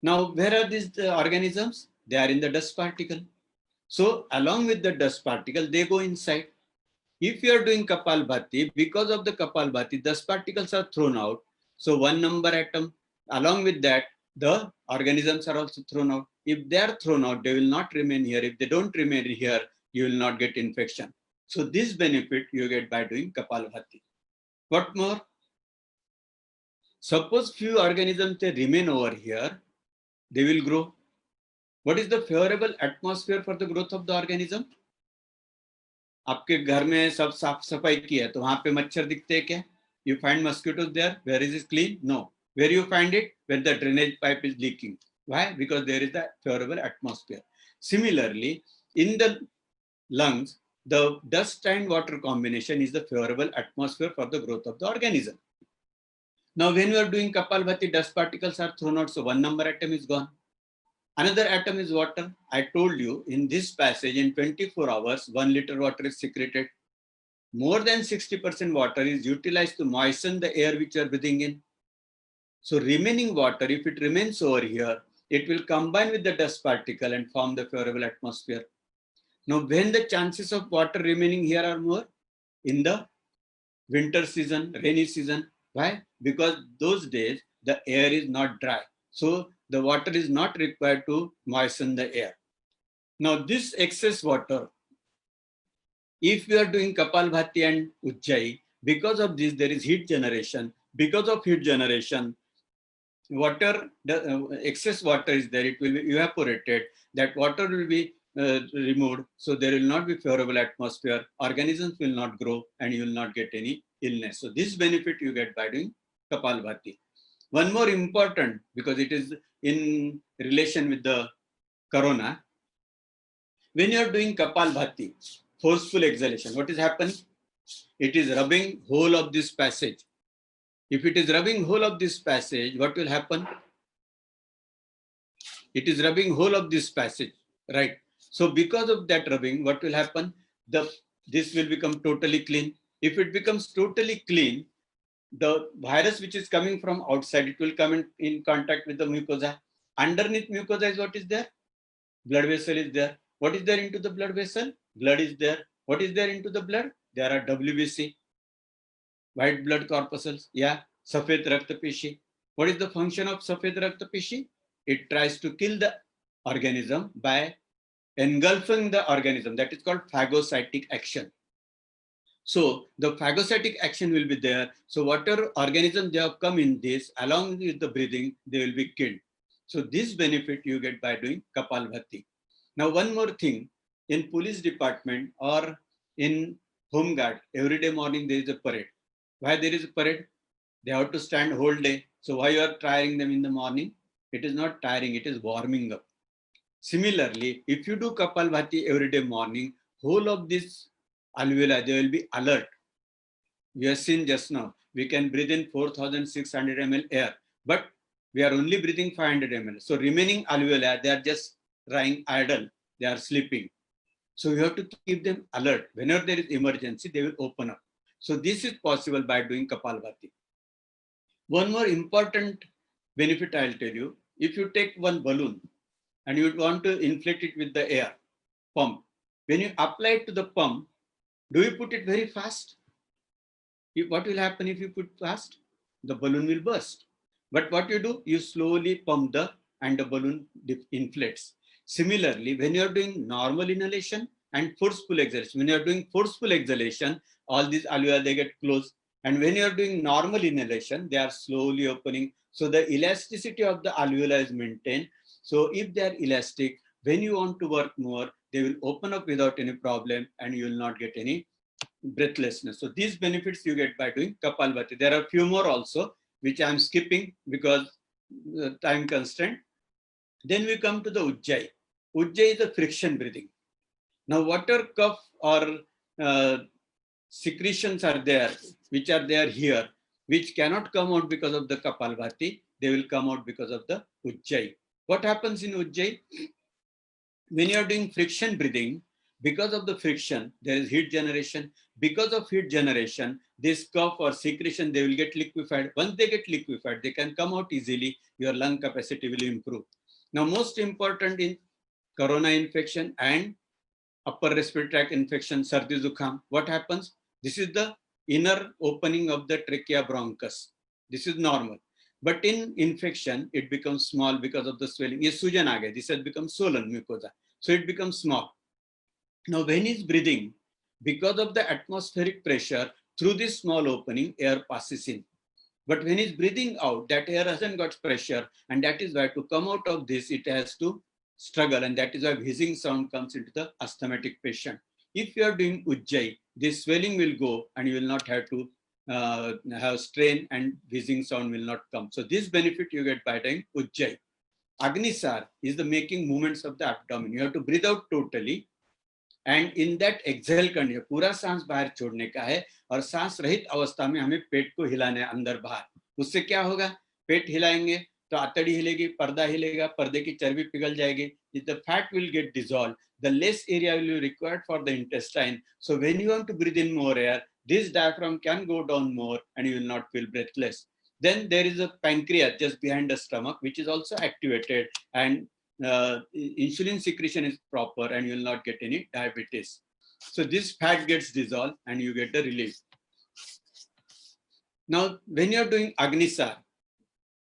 Now, where are these organisms? They are in the dust particle. So along with the dust particle, they go inside. If you are doing Kapalbhati, because of the Kapalbhati, dust particles are thrown out. So one number atom, along with that, the organisms are also thrown out. If they are thrown out, they will not remain here. If they don't remain here, you will not get infection. So this benefit you get by doing Kapalbhati. What more? Suppose few organisms they remain over here, they will grow. What is the favorable atmosphere for the growth of the organism? आपके घर में सब साफ सफाई की है तो वहां पे मच्छर दिखते हैं क्या? You find mosquitoes there. Where is it clean? No. Where you find it? When the drainage pipe is leaking. Why? Because there is a favorable atmosphere. Similarly, in the lungs, the dust and water combination is the favorable atmosphere for the growth of the organism. Now, when you are doing Kapalbhati, dust particles are thrown out, so one number atom is gone. Another atom is water. I told you in this passage, in 24 hours, 1 liter water is secreted. More than 60% water is utilized to moisten the air which you are breathing in. So remaining water, if it remains over here, it will combine with the dust particle and form the favorable atmosphere. Now, when the chances of water remaining here are more? In the winter season, rainy season. Why? Because those days, the air is not dry. So the water is not required to moisten the air. Now, this excess water, if we are doing Kapalbhati and Ujjayi, because of this, there is heat generation. Because of heat generation, water, excess water is there, it will be evaporated. That water will be removed. So there will not be favorable atmosphere. Organisms will not grow and you will not get any illness. So this benefit you get by doing Kapalbhati. One more important, because it is in relation with the corona. When you are doing Kapalbhati, forceful exhalation, what is happening? It is rubbing whole of this passage. If it is rubbing whole of this passage, what will happen? It is rubbing whole of this passage, right? So because of that rubbing, what will happen? This will become totally clean. If it becomes totally clean, the virus which is coming from outside, it will come in contact with the mucosa. Underneath mucosa is what is there? Blood vessel is there. What is there into the blood vessel? Blood is there. What is there into the blood? There are WBC, white blood corpuscles. Yeah, Safed Rakta Peshi. What is the function of Safed Rakta Peshi? It tries to kill the organism by engulfing the organism. That is called phagocytic action. So the phagocytic action will be there. So whatever organism they have come in this, along with the breathing, they will be killed. So this benefit you get by doing Kapalbhati. Now one more thing, in police department or in home guard, every day morning there is a parade. Why there is a parade? They have to stand whole day. So why you are trying them in the morning? It is not tiring, it is warming up. Similarly, if you do Kapalbhati every day morning, whole of this alveoli, they will be alert. We have seen just now, we can breathe in 4,600 ml air, but we are only breathing 500 ml. So remaining alveoli, they are just lying idle, they are sleeping. So you have to keep them alert. Whenever there is emergency, they will open up. So this is possible by doing Kapalbhati. One more important benefit I'll tell you. If you take one balloon and you want to inflate it with the air pump, when you apply it to the pump, do you put it very fast? What will happen if you put fast? The balloon will burst. But what you do, you slowly pump and the balloon inflates. Similarly, when you are doing normal inhalation and forceful exhalation, when you are doing forceful exhalation, all these alveoli, they get closed. And when you are doing normal inhalation, they are slowly opening. So the elasticity of the alveoli is maintained. So if they are elastic, when you want to work more, they will open up without any problem and you will not get any breathlessness. So these benefits you get by doing Kapalbhati. There are a few more also, which I'm skipping because time constraint. Then we come to the Ujjayi. Ujjayi is a friction breathing. Now, water, cough, or secretions are there, which are there here, which cannot come out because of the Kapalbhati. They will come out because of the Ujjayi. What happens in Ujjayi? When you are doing friction breathing, because of the friction, there is heat generation. Because of heat generation, this cough or secretion, they will get liquefied. Once they get liquefied, they can come out easily. Your lung capacity will improve. Now, most important in corona infection and upper respiratory tract infection, sardi zukham, what happens? This is the inner opening of the trachea bronchus. This is normal. But in infection, it becomes small because of the swelling. This has become swollen mucosa. So it becomes small. Now, when he's breathing, because of the atmospheric pressure, through this small opening, air passes in. But when he's breathing out, that air hasn't got pressure. And that is why to come out of this, it has to struggle. And that is why wheezing sound comes into the asthmatic patient. If you are doing Ujjayi, this swelling will go and you will not have to have strain and wheezing sound will not come. So this benefit you get by doing Ujjayi. Agnisar is the making movements of the abdomen. You have to breathe out totally. And in that exhale करनी है, पूरा सांस बाहर छोड़ने का है और सांस रहित अवस्था में हमें पेट को हिलाना है अंदर बाहर. उससे क्या होगा? पेट हिलाएंगे तो आतड़ी हिलेगी, पर्दा हिलेगा, पर्दे की चर्बी पिघल जाएगी. The fat will get dissolved. The less area will be required for the intestine. So when you want to breathe in more air, this diaphragm can go down more and you will not feel breathless. Then there is a pancreas just behind the stomach, which is also activated, and insulin secretion is proper and you will not get any diabetes. So this fat gets dissolved and you get the relief. Now, when you are doing Agnisar,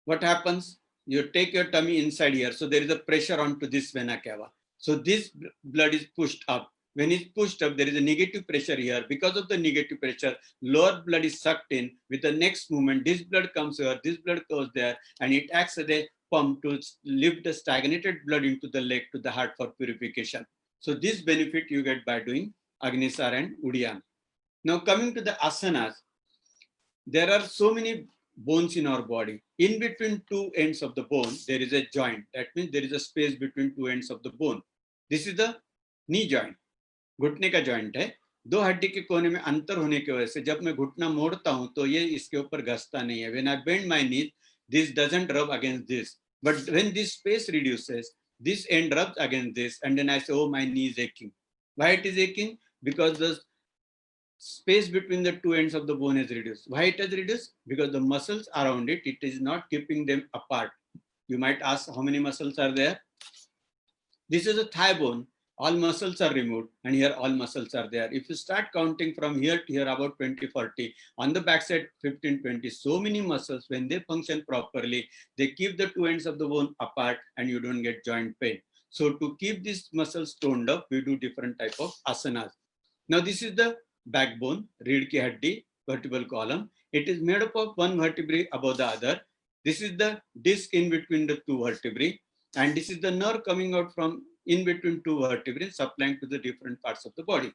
what happens? You take your tummy inside here. So there is a pressure onto this vena cava. So this blood is pushed up. When it's pushed up, there is a negative pressure here. Because of the negative pressure, lower blood is sucked in. With the next movement, this blood comes here, this blood goes there, and it acts as a pump to lift the stagnated blood into the leg to the heart for purification. So this benefit you get by doing Agnisar and Uddiyan. Now coming to the asanas, there are so many bones in our body. In between two ends of the bone, there is a joint. That means there is a space between two ends of the bone. This is the knee joint. घुटने का joint है. दो हड्डी के कोने में अंतर होने की वजह से जब मैं घुटना मोड़ता हूं तो ये इसके ऊपर घसता नहीं है. When I bend my knee, this doesn't rub against this. But when this space reduces, this end rubs against this, and then I say, oh, my knee is aching. Why it is aching? Because the space between the two ends of the bone is reduced. Why it has reduced? Because the muscles around it, it is not keeping them apart. You might ask how many muscles are there? This is a thigh bone. All muscles are removed, and here all muscles are there. If you start counting from here to here, about 20, 40, on the backside 15, 20, so many muscles, when they function properly, they keep the two ends of the bone apart and you don't get joint pain. So to keep these muscles toned up, we do different type of asanas. Now this is the backbone, reed ki haddi, vertebral column. It is made up of one vertebrae above the other. This is the disc in between the two vertebrae, and this is the nerve coming out from in between two vertebrae, supplying to the different parts of the body.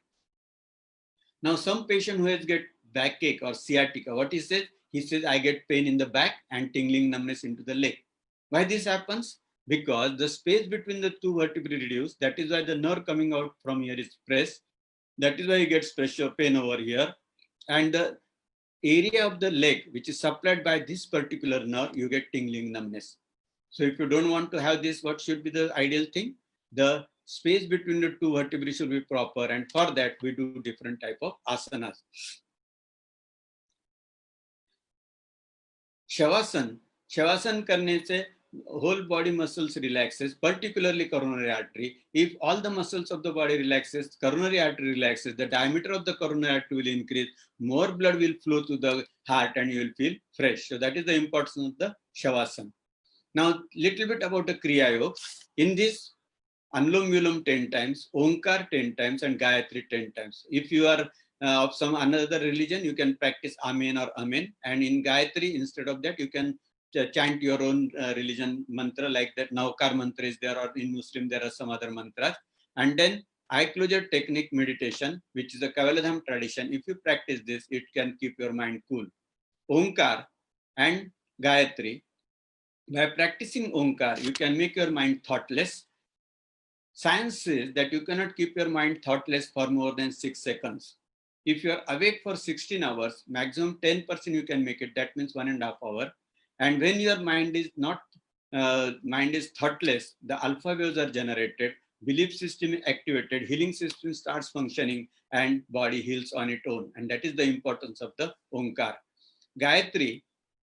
Now, some patient who has get backache or sciatica, what he says? He says, I get pain in the back and tingling numbness into the leg. Why this happens? Because the space between the two vertebrae reduced. That is why the nerve coming out from here is pressed. That is why you get pressure pain over here. And the area of the leg, which is supplied by this particular nerve, you get tingling numbness. So if you don't want to have this, what should be the ideal thing? The space between the two vertebrae should be proper. And for that, we do different type of asanas. Shavasana करने से whole body muscles relaxes, particularly coronary artery. If all the muscles of the body relaxes, coronary artery relaxes, the diameter of the coronary artery will increase, more blood will flow to the heart and you will feel fresh. So that is the importance of the Shavasana. Now, little bit about the Kriya Yoga. In this, Anulom Vilom 10 times, Omkar 10 times, and Gayatri 10 times. If you are of some another religion, you can practice Amen or Amen. And in Gayatri, instead of that, you can chant your own religion mantra like that. Naukar mantra is there, or in Muslim, there are some other mantras. And then eye closure technique meditation, which is a Kavaladham tradition. If you practice this, it can keep your mind cool. Omkar and Gayatri. By practicing Omkar, you can make your mind thoughtless. Science says that you cannot keep your mind thoughtless for more than 6 seconds. If you are awake for 16 hours, maximum 10% you can make it. That means 1.5 hours. And when your mind is not, mind is thoughtless, the alpha waves are generated, belief system is activated, healing system starts functioning, and body heals on its own. And that is the importance of the Omkar. Gayatri,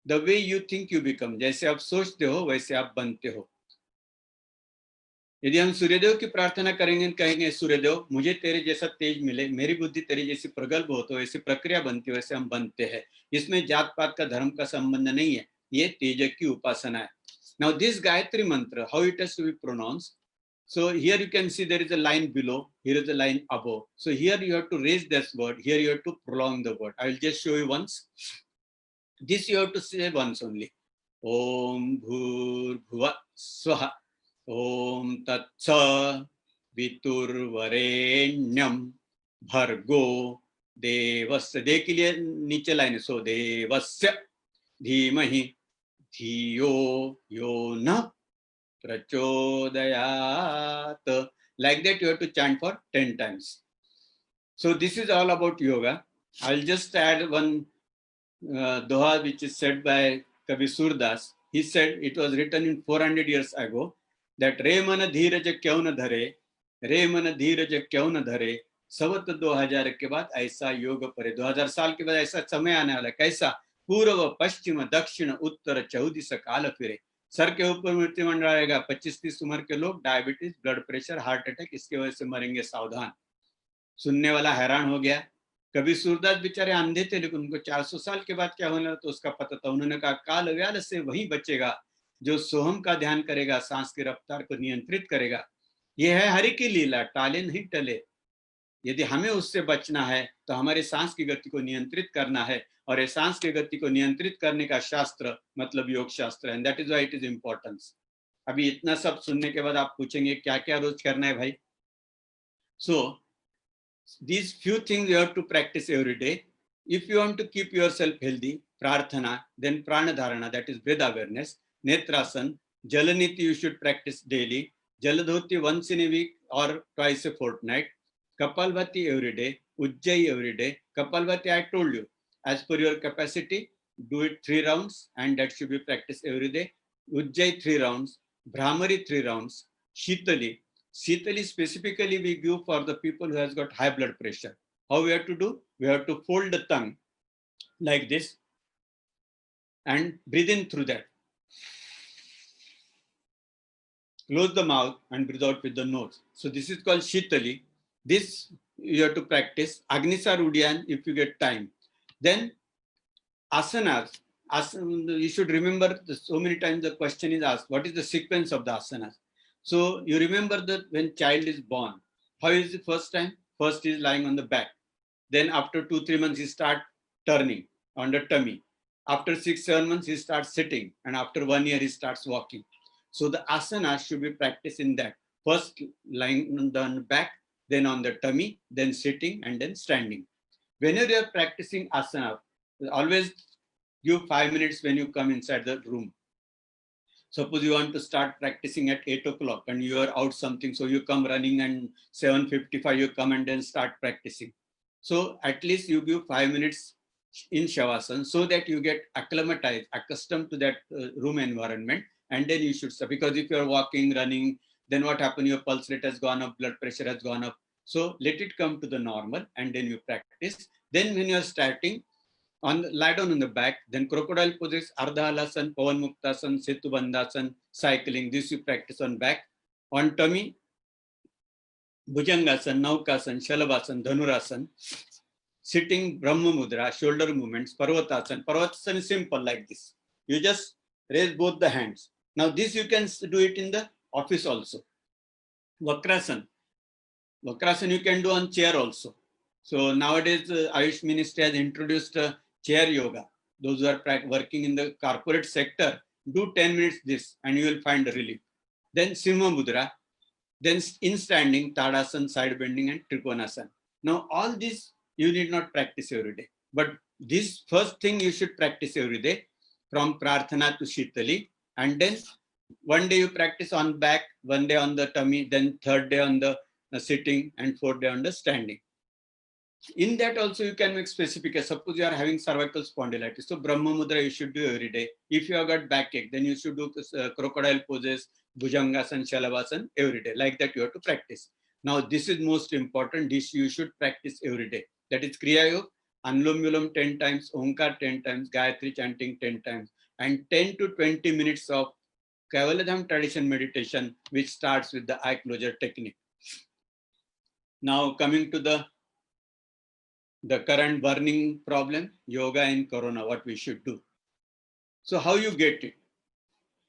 the way you think you become. जैसे आप सोचते हो, वैसे आप बनते हो. यदि हम सूर्यदेव की प्रार्थना करेंगे, कहेंगे सूर्यदेव मुझे तेरे जैसा तेज मिले, मेरी बुद्धि तेरी जैसी प्रगल्भ हो, तो ऐसी प्रक्रिया बनती है, वैसे हम बनते हैं. इसमें जात पात का धर्म का संबंध नहीं है, ये तेज की उपासना है. Now this Gayatri mantra, how it has to be pronounced. So here you can see there is a line below, here is a line above. So here you have to raise this word, here you have to prolong the word. I will just show you once. This you have to say once only. Om Bhur Bhuva Swaha. Om Tatsa Viturvarenyam Bhargo Devasya. दे के लिए नीचे line है. सो देवस्य धीमहि धियो यो न prachodayat. Like that you have to chant for 10 times. So this is all about yoga. I'll just add one doha which is said by Kavi Surdas. He said it was written in 400 years ago that Re mana dhiraj kyau na dhare, Re mana dhiraj kyau na dhare, सवत 2000 के बाद ऐसा योग परे. 2000 साल के बाद ऐसा समय आने वाला. कैसा? पूर्व पश्चिम दक्षिण उत्तर 14 काल फिरे. सर के ऊपर मृत्युमंडल आएगा. 25-30 उम्र के लोग diabetes, blood pressure, heart attack, इसके वजह से मरेंगे. सावधान. सुनने वाला हैरान हो गया. कभी सूरदास बेचारे अंधे थे, लेकिन उनको 400 साल के बाद क्या होना तो उसका पता था. उन्होंने कहा काल व्याल से वही बचेगा जो सोहम का ध्यान करेगा, सांस की रफ्तार को नियंत्रित करेगा. यह है हरि की लीला, टाले नहीं टले. यदि हमें उससे बचना है तो हमारे सांस की गति को नियंत्रित करना है, और ये सांस की गति को नियंत्रित करने का शास्त्र मतलब योग शास्त्र है. That is why it is importance. अभी इतना सब सुनने के बाद आप पूछेंगे क्या क्या रोज करना है भाई. सो these few things you have to practice every day. If you want to keep yourself healthy, prarthana, then pranadharana, that is breath awareness, netrasan, jalaniti you should practice daily, jaladhoti once in a week or twice a fortnight, kapalbhati every day, ujjayi every day. Kapalbhati I told you, as per your capacity, do it 3 rounds and that should be practiced every day. Ujjayi 3 rounds, Brahmari 3 rounds, Shitali. Shitali specifically we give for the people who has got high blood pressure. How we have to do? We have to fold the tongue like this and breathe in through that. Close the mouth and breathe out with the nose. So this is called Shitali. This you have to practice. Agnisar Udyan if you get time. Then asanas. You should remember so many times the question is asked, what is the sequence of the asanas? So you remember that when child is born, how is the first time? First he is lying on the back. Then after 2-3 months, he starts turning on the tummy. After 6-7 months, he starts sitting. And after 1 year, he starts walking. So the asana should be practiced in that. First lying on the back, then on the tummy, then sitting, and then standing. Whenever you are practicing asana, always give 5 minutes when you come inside the room. Suppose you want to start practicing at 8 o'clock and you are out something. So you come running and 7:55, you come and then start practicing. So at least you give 5 minutes in Shavasana so that you get acclimatized, accustomed to that room environment. And then you should start. Because if you're walking, running, then what happens? Your pulse rate has gone up, blood pressure has gone up. So let it come to the normal and then you practice. Then when you're starting, lie down on the back, then crocodile poses, Ardha Halasan, Pavan Muktasan, Setu Bandhasan, cycling. This you practice on back. On tummy, Bhujangasan, Naukasan, Shalabhasan, Dhanurasan. Sitting, Brahma Mudra, shoulder movements, Parvatasan. Parvatasan is simple like this. You just raise both the hands. Now this you can do it in the office also. Vakrasan. Vakrasan you can do on chair also. So nowadays Ayush Ministry has introduced chair yoga. Those who are working in the corporate sector, do 10 minutes this and you will find relief. Then Simha Mudra, then in standing, Tadasana, side bending and Trikonasana. Now all this you need not practice every day. But this first thing you should practice every day, from Prarthana to Shitali. And then one day you practice on back, one day on the tummy, then third day on the sitting and fourth day on the standing. In that also you can make specific. Suppose you are having cervical spondylitis, so Brahma Mudra you should do every day. If you have got backache, then you should do crocodile poses, Bhujangasan, Shalabhasan every day. Like that you have to practice. Now this is most important. This you should practice every day. That is Kriya Yoga, Anulom Vilom 10 times, Omkar 10 times, Gayatri chanting 10 times, and 10 to 20 minutes of Kaivalyadham tradition meditation, which starts with the eye closure technique. Now coming to the current burning problem, yoga in Corona, what we should do. So how you get it?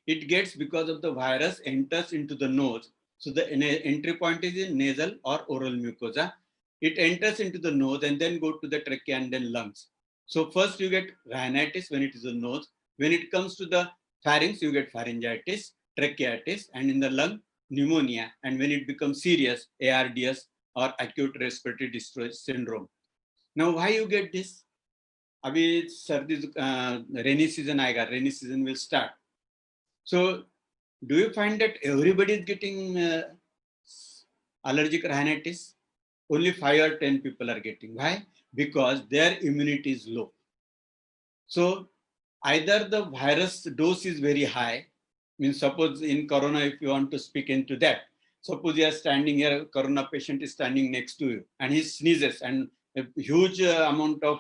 It gets because of the virus enters into the nose. So the entry point is in nasal or oral mucosa. It enters into the nose and then go to the trachea and then lungs. So first you get rhinitis when it is the nose. When it comes to the pharynx, you get pharyngitis, tracheitis, and in the lung, pneumonia. And when it becomes serious, ARDS or acute respiratory distress syndrome. Now, why you get this? Abhi sardi, rainy season aega, rainy season will start. So, do you find that everybody is getting allergic rhinitis? Only 5 or 10 people are getting. Why? Because their immunity is low. So, either the virus dose is very high, means suppose in Corona, if you want to speak into that, suppose you are standing here, Corona patient is standing next to you and he sneezes and a huge amount of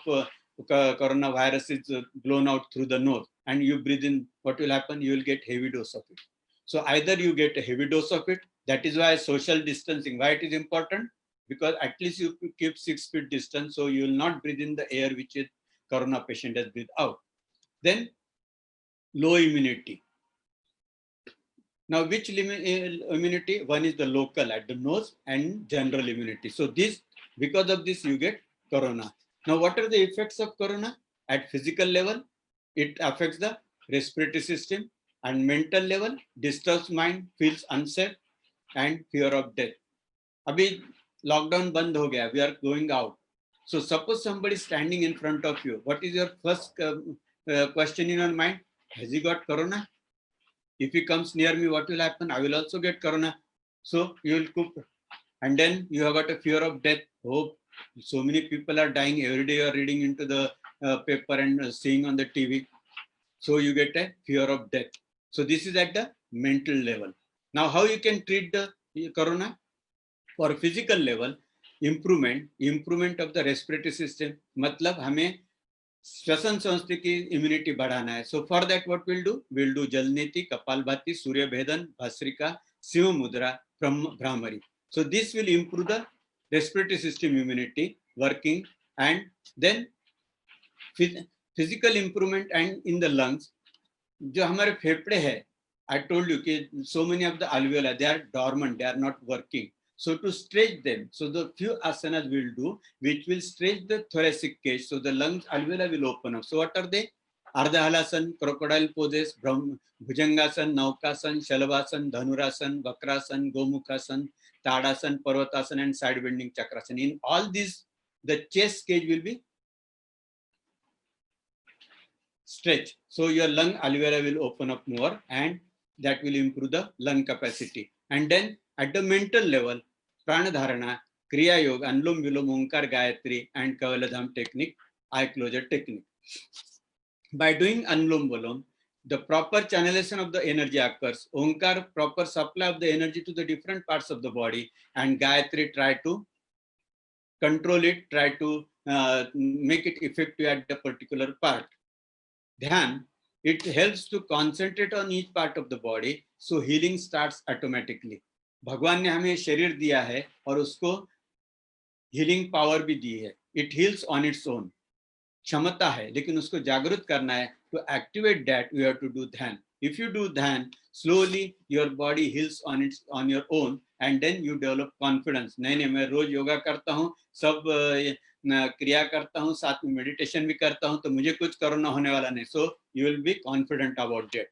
coronavirus is blown out through the nose and you breathe in, what will happen? You will get heavy dose of it. So either you get a heavy dose of it, that is why social distancing, why it is important? Because at least you keep 6 feet distance, so you will not breathe in the air which is Corona patient has breathed out. Then low immunity. Now which immunity? One is the local at the nose and general immunity. So this, because of this you get Corona. Now what are the effects of Corona? At physical level, it affects the respiratory system, and mental level, disturbs mind, feels unsafe and fear of death. Abhi lockdown band ho gaya, we are going out. So suppose somebody is standing in front of you, what is your first question in your mind? Has he got Corona? If he comes near me, what will happen? I will also get Corona. So you will cook. And then you have got a fear of death. Oh, so many people are dying. Every day you are reading into the paper and seeing on the TV. So you get a fear of death. So this is at the mental level. Now how you can treat the Corona? For physical level, improvement of the respiratory system. मतलब हमें श्वसन संस्थि की immunity बढ़ाना है. So for that what we'll do? We'll do Jalneti, Kapalbhati, Surya Bhedan, Bhasrika, Shiva Mudra, Brahmari. So this will improve the respiratory system immunity working, and then physical improvement and in the lungs. जो हमारे फेफड़े है, I told you कि so many of the alveoli, they are dormant, they are not working. So to stretch them, so the few asanas we'll do, which will stretch the thoracic cage, so the lungs alveoli will open up. So what are they? Ardha Halasan, crocodile poses, Bhujangasan, Naukasan, Shalabhasan, Dhanurasan, Vakrasan, Gomukhasan, Tadasan, Parvatasan, and side bending Chakrasan. In all these, the chest cage will be stretched. So your lung alveoli will open up more, and that will improve the lung capacity. And then at the mental level, Pranadharana, Kriya Yoga, Anulom Vilom, Onkar Gayatri, and Kavaladham technique, eye closure technique. By doing Anulom Vilom, the proper channelization of the energy occurs. Onkar, proper supply of the energy to the different parts of the body, and Gayatri, try to control it, try to make it effective at the particular part. Dhyan, it helps to concentrate on each part of the body, so healing starts automatically. भगवान ने हमें शरीर दिया है और उसको healing power भी दी है. It heals on its own. क्षमता है, लेकिन उसको जागृत करना है. To activate that, you have to do dhyan. If you do dhyan, slowly your body heals on your own, and then you develop confidence. नहीं, मैं रोज योगा करता हूँ, सब क्रिया करता हूँ, साथ में मेडिटेशन भी करता हूँ, तो मुझे कुछ कोरोना होने वाला नहीं. So you will be confident about that.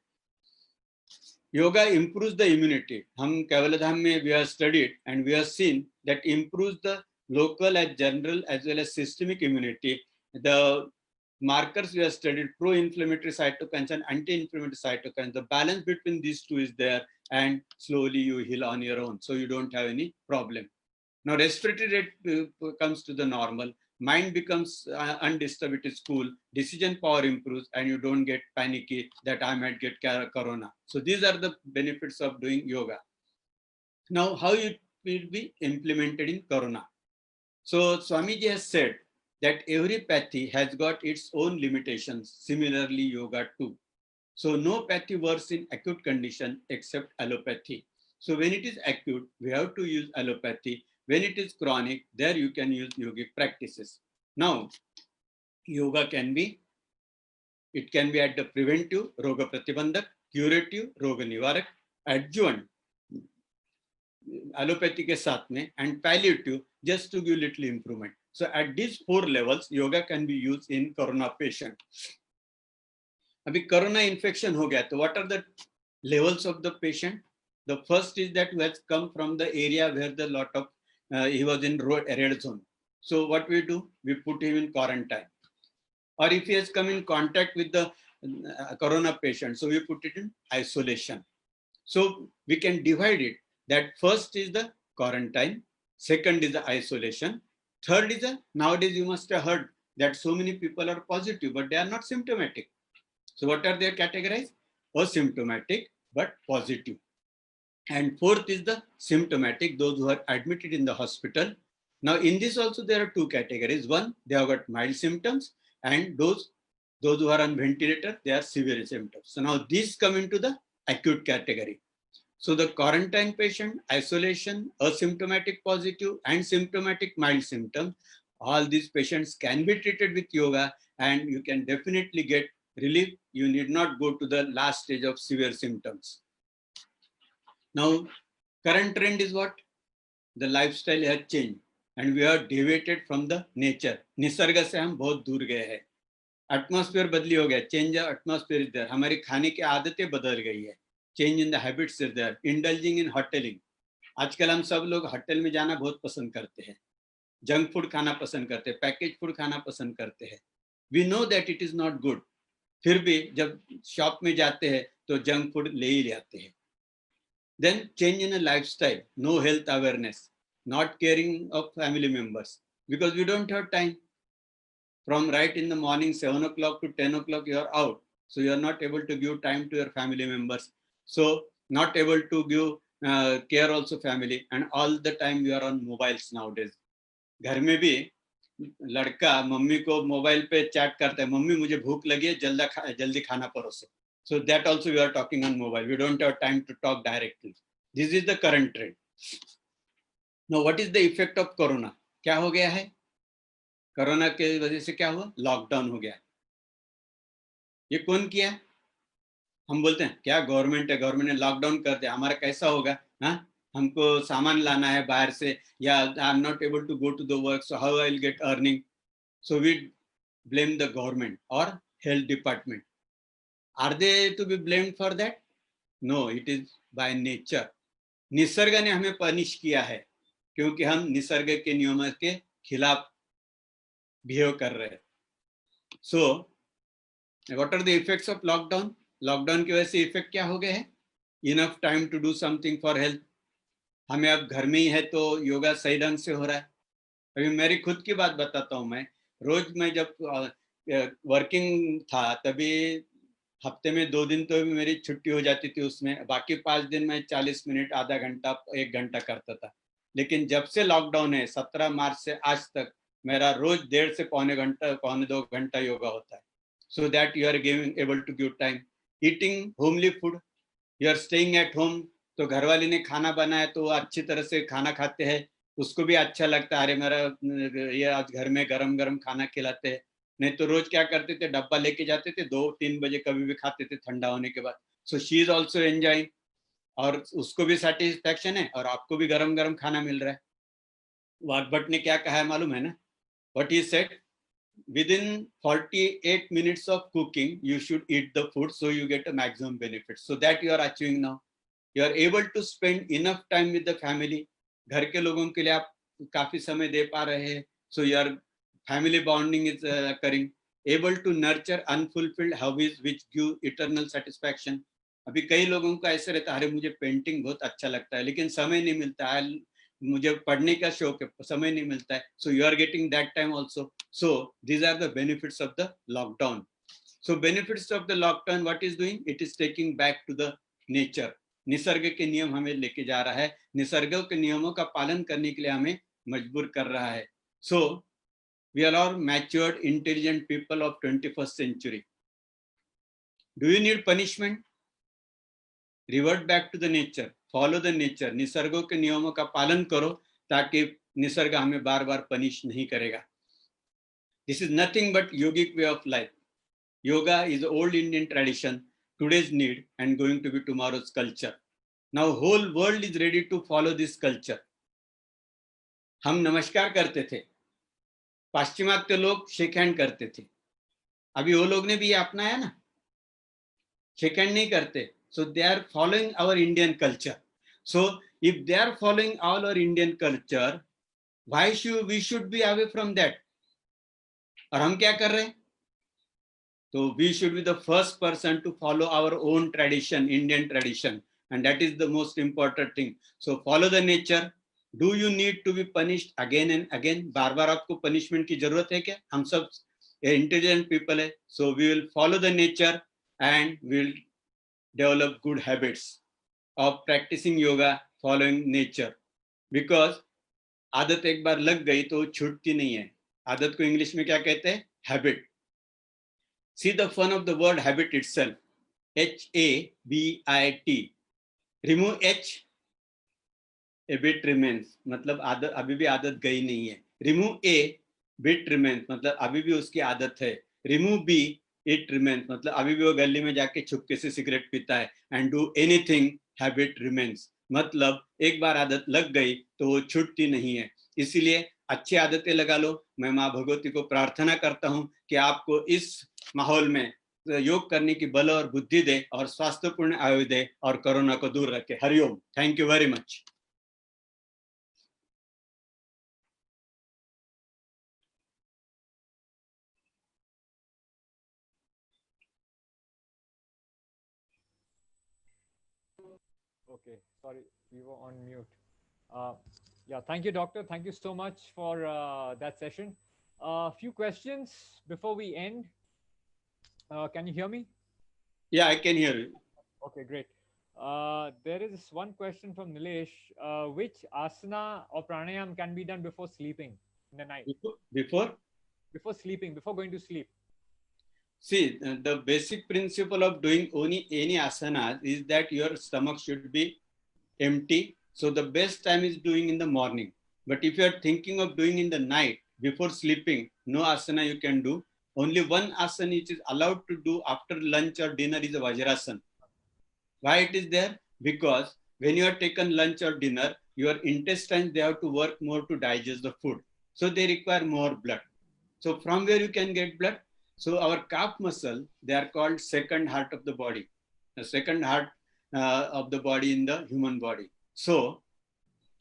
Yoga improves the immunity. हम केवलधाम में we have studied and we have seen that improves the local as general as well as systemic immunity. The markers we have studied, pro-inflammatory cytokines and anti-inflammatory cytokines. The balance between these two is there, and slowly you heal on your own, so you don't have any problem. Now respiratory rate comes to the normal. Mind becomes undisturbed, it is cool. Decision power improves, and you don't get panicky that I might get corona. So these are the benefits of doing yoga. Now, how it will be implemented in corona? So Swamiji has said that every pathy has got its own limitations. Similarly, yoga too. So no pathy works in acute condition except allopathy. So when it is acute, we have to use allopathy. When it is chronic, there you can use yogic practices. Now, yoga can be at the preventive, roga pratibandhak, curative, roga nivarak, adjuvant, allopathy ke saath mein, and palliative, just to give little improvement. So at these 4 levels, yoga can be used in corona patient. अभी corona infection हो गया, तो what are the levels of the patient? The first is that who has come from the area where the lot of he was in red zone. So what we do? We put him in quarantine. Or if he has come in contact with the corona patient, so we put it in isolation. So we can divide it. That first is the quarantine, second is the isolation, third is the, nowadays you must have heard that so many people are positive, but they are not symptomatic. So what are they categorized? Asymptomatic, but positive. And fourth is the symptomatic, those who are admitted in the hospital. Now in this also there are 2 categories. One, they have got mild symptoms, and those who are on ventilator, they are severe symptoms. So now these come into the acute category. So the quarantine patient, isolation, asymptomatic positive, and symptomatic mild symptoms, all these patients can be treated with yoga, and you can definitely get relief. You need not go to the last stage of severe symptoms. Now, current trend is what? The lifestyle has changed, and we are deviated from the nature. Nisarga से हम बहुत दूर गए हैं. Atmosphere बदली हो गया. Change of atmosphere is there. हमारी खाने की आदतें बदल गई है. Change in the habits is there. Indulging in hoteling. आजकल हम सब लोग होटल में जाना बहुत पसंद करते हैं. जंक फूड खाना पसंद करते हैं. पैकेज फूड खाना पसंद करते हैं. We know that it is not good. फिर भी जब शॉप में जाते हैं तो जंक फूड ले ही आते हैं. Then change in a lifestyle, no health awareness, not caring of family members, because we don't have time. From right in the morning, 7 o'clock to 10 o'clock, you are out. So you are not able to give time to your family members. So not able to give care also family, and all the time you are on mobiles nowadays. घर में भी लड़का mummy को mobile पे chat करता है, mummy मुझे भूख लगी है, जल्दी खाना परोसो. So that also we are talking on mobile. We don't have time to talk directly. This is the current trend. Now, what is the effect of corona? क्या हो गया है? कोरोना के वजह से क्या हुआ? लॉकडाउन हो गया. ये कौन किया? हम बोलते हैं क्या गवर्नमेंट है, गवर्नमेंट ने लॉकडाउन कर दिया, हमारा कैसा होगा? हाँ, हमको सामान लाना है बाहर से, या I am not able to go to the work, so how I will get earning. So we blame the government or health department. Are they to be blamed for that? No, it is by nature. Nisarga ने हमें punish किया है क्योंकि हम निसर्ग के नियमों के खिलाफ बिहेव कर रहे हैं. So, what are the effects of lockdown? Lockdown की वजह से इफेक्ट क्या हो गए हैं? enough time to do something for health. हमें अब घर में ही है तो योगा सही ढंग से हो रहा है. अभी मेरी खुद की बात बताता हूँ. मैं रोज मैं जब वर्किंग था तभी हफ्ते में 2 दिन तो मेरी छुट्टी हो जाती थी. उसमें बाकी 5 दिन मैं 40 मिनट, आधा घंटा, 1 घंटा करता था. लेकिन जब से लॉकडाउन है 17 मार्च से आज तक मेरा रोज 1.5 से पौने घंटा, पौने 2 घंटा योगा होता है. So that you are giving able to give time. Eating homely food, you are staying at home, तो घरवाली ने खाना बनाया तो अच्छी तरह से खाना खाते हैं, उसको भी अच्छा लगता है. अरे मेरा ये आज घर में गरम गरम खाना खिलाते हैं. नहीं तो रोज क्या करते थे, डब्बा लेके जाते थे, 2-3 बजे कभी भी खाते थे ठंडा होने के बाद. So she is also enjoying, और उसको भी सेटिस्फैक्शन है और आपको भी गरम गरम खाना मिल रहा है. वाघ भट्ट ने क्या कहा है मालूम है ना? What he said, within 48 minutes of cooking you should eat the food so you get a maximum benefit. So that you are achieving now. You are able to spend enough time with the family. घर के लोगों के लिए आप काफी समय दे पा रहे हैं. So your family bonding is occurring. Able to nurture unfulfilled hobbies which give eternal satisfaction. अभी कई लोगों को ऐसे रहता है, अरे मुझे पेंटिंग बहुत अच्छा लगता है लेकिन समय नहीं मिलता है, मुझे पढ़ने का शौक है, समय नहीं मिलता है. So you are getting that time also. So these are the benefits of the lockdown. So benefits of the lockdown what is doing, it is taking back to the nature. निसर्ग के नियम हमें लेके जा रहा है, निसर्ग के नियमों का पालन करने के लिए हमें मजबूर कर रहा है. So we are all matured intelligent people of 21st century. Do you need punishment? Revert back to the nature, follow the nature. निसर्गों के नियमों का पालन करो ताकि निसर्ग हमें बार बार पनिश नहीं करेगा. This is nothing but yogic way of life. Yoga is old Indian tradition, today's need and going to be tomorrow's culture. Now whole world is ready to follow this culture. हम नमस्कार करते थे, पाश्चिमात्य लोग शेक हैंड करते थे, अभी वो लोग ने भी अपनाया ना, शेक हैंड नहीं करते. So they are following our Indian culture. So if they are following all our Indian culture, why should we should be away from that? और हम क्या कर रहे हैं? So we should be the first person to follow our own tradition, Indian tradition, and that is the most important thing. So follow the nature. Do you need to be punished again and again? बार बार आपको punishment की जरूरत है क्या? हम सब intelligent people है. So we will follow the nature and we will develop good habits of practicing yoga, following nature. Because आदत एक बार लग गई तो छूटती नहीं है. आदत को इंग्लिश में क्या कहते हैं? Habit. See the fun of the word habit itself. HABIT. Remove H, a bit remains. मतलब आदत अभी भी आदत गई नहीं है. Remove A, bit remains. मतलब अभी भी उसकी आदत है. Remove B, it remains. मतलब अभी भी वो गली में जाके छुपके से सिगरेट पीता है. And do anything, habit remains. मतलब एक बार आदत लग गई तो वो छूटती नहीं है. इसीलिए अच्छी आदतें लगा लो. मैं माँ भगवती को प्रार्थना करता हूँ कि आपको इस माहौल में योग करने की बल और बुद्धि दे और स्वास्थ्यपूर्ण आयु दे और कोरोना को दूर रखे. Hariom. Thank you very much. Okay, sorry, we were on mute. Yeah, thank you, doctor. Thank you so much for that session. A few questions before we end. Can you hear me? Yeah, I can hear you. Okay, great. There is one question from Nilesh. Which asana or pranayam can be done before sleeping in the night? Before sleeping, before going to sleep. See, the basic principle of doing any asana is that your stomach should be empty. So the best time is doing in the morning. But if you are thinking of doing in the night before sleeping, no asana you can do. Only one asana which is allowed to do after lunch or dinner is a Vajrasana. Why it is there? Because when you have taken lunch or dinner, your intestines, they have to work more to digest the food. So they require more blood. So from where you can get blood? So our calf muscle, they are called second heart of the body. The second heart of the body in the human body. So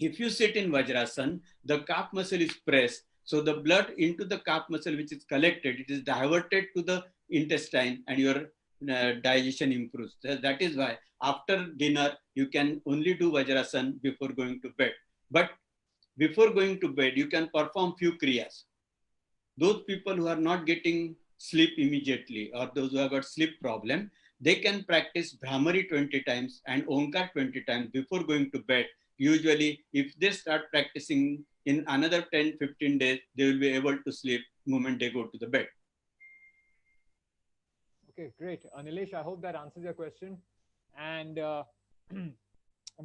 if you sit in Vajrasana, the calf muscle is pressed. So the blood into the calf muscle which is collected, it is diverted to the intestine and your digestion improves. That is why after dinner, you can only do Vajrasana before going to bed. But before going to bed, you can perform few kriyas. Those people who are not getting sleep immediately or those who have got sleep problem, they can practice Bhramari 20 times and Omkar 20 times before going to bed. Usually, if they start practicing in another 10-15 days, they will be able to sleep the moment they go to the bed. Okay, great. Nilesh, I hope that answers your question. And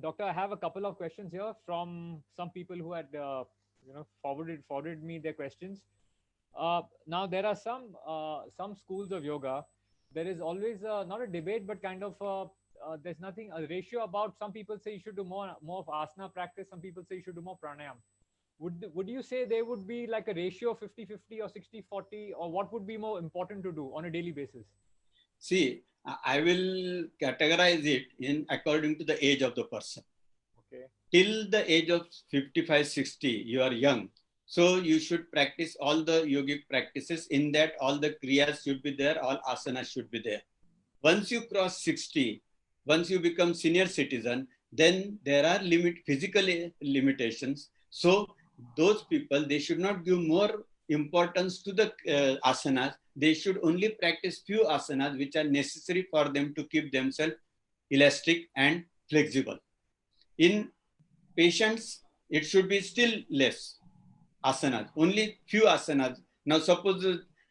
Doctor, I have a couple of questions here from some people who had forwarded me their questions. Now there are some schools of yoga. There is always not a debate, but kind of there's a ratio about. Some people say you should do more of asana practice. Some people say you should do more pranayam. Would you say there would be like a ratio of 50-50 or 60-40, or what would be more important to do on a daily basis? See, I will categorize it in according to the age of the person. Okay. Till the age of 55-60, you are young. So you should practice all the yogic practices. In that, all the kriyas should be there, all asanas should be there. Once you cross 60, once you become senior citizen, then there are physical limitations. So those people, they should not give more importance to the asanas. They should only practice few asanas which are necessary for them to keep themselves elastic and flexible. In patients, it should be still less asanas, only few asanas. Now, suppose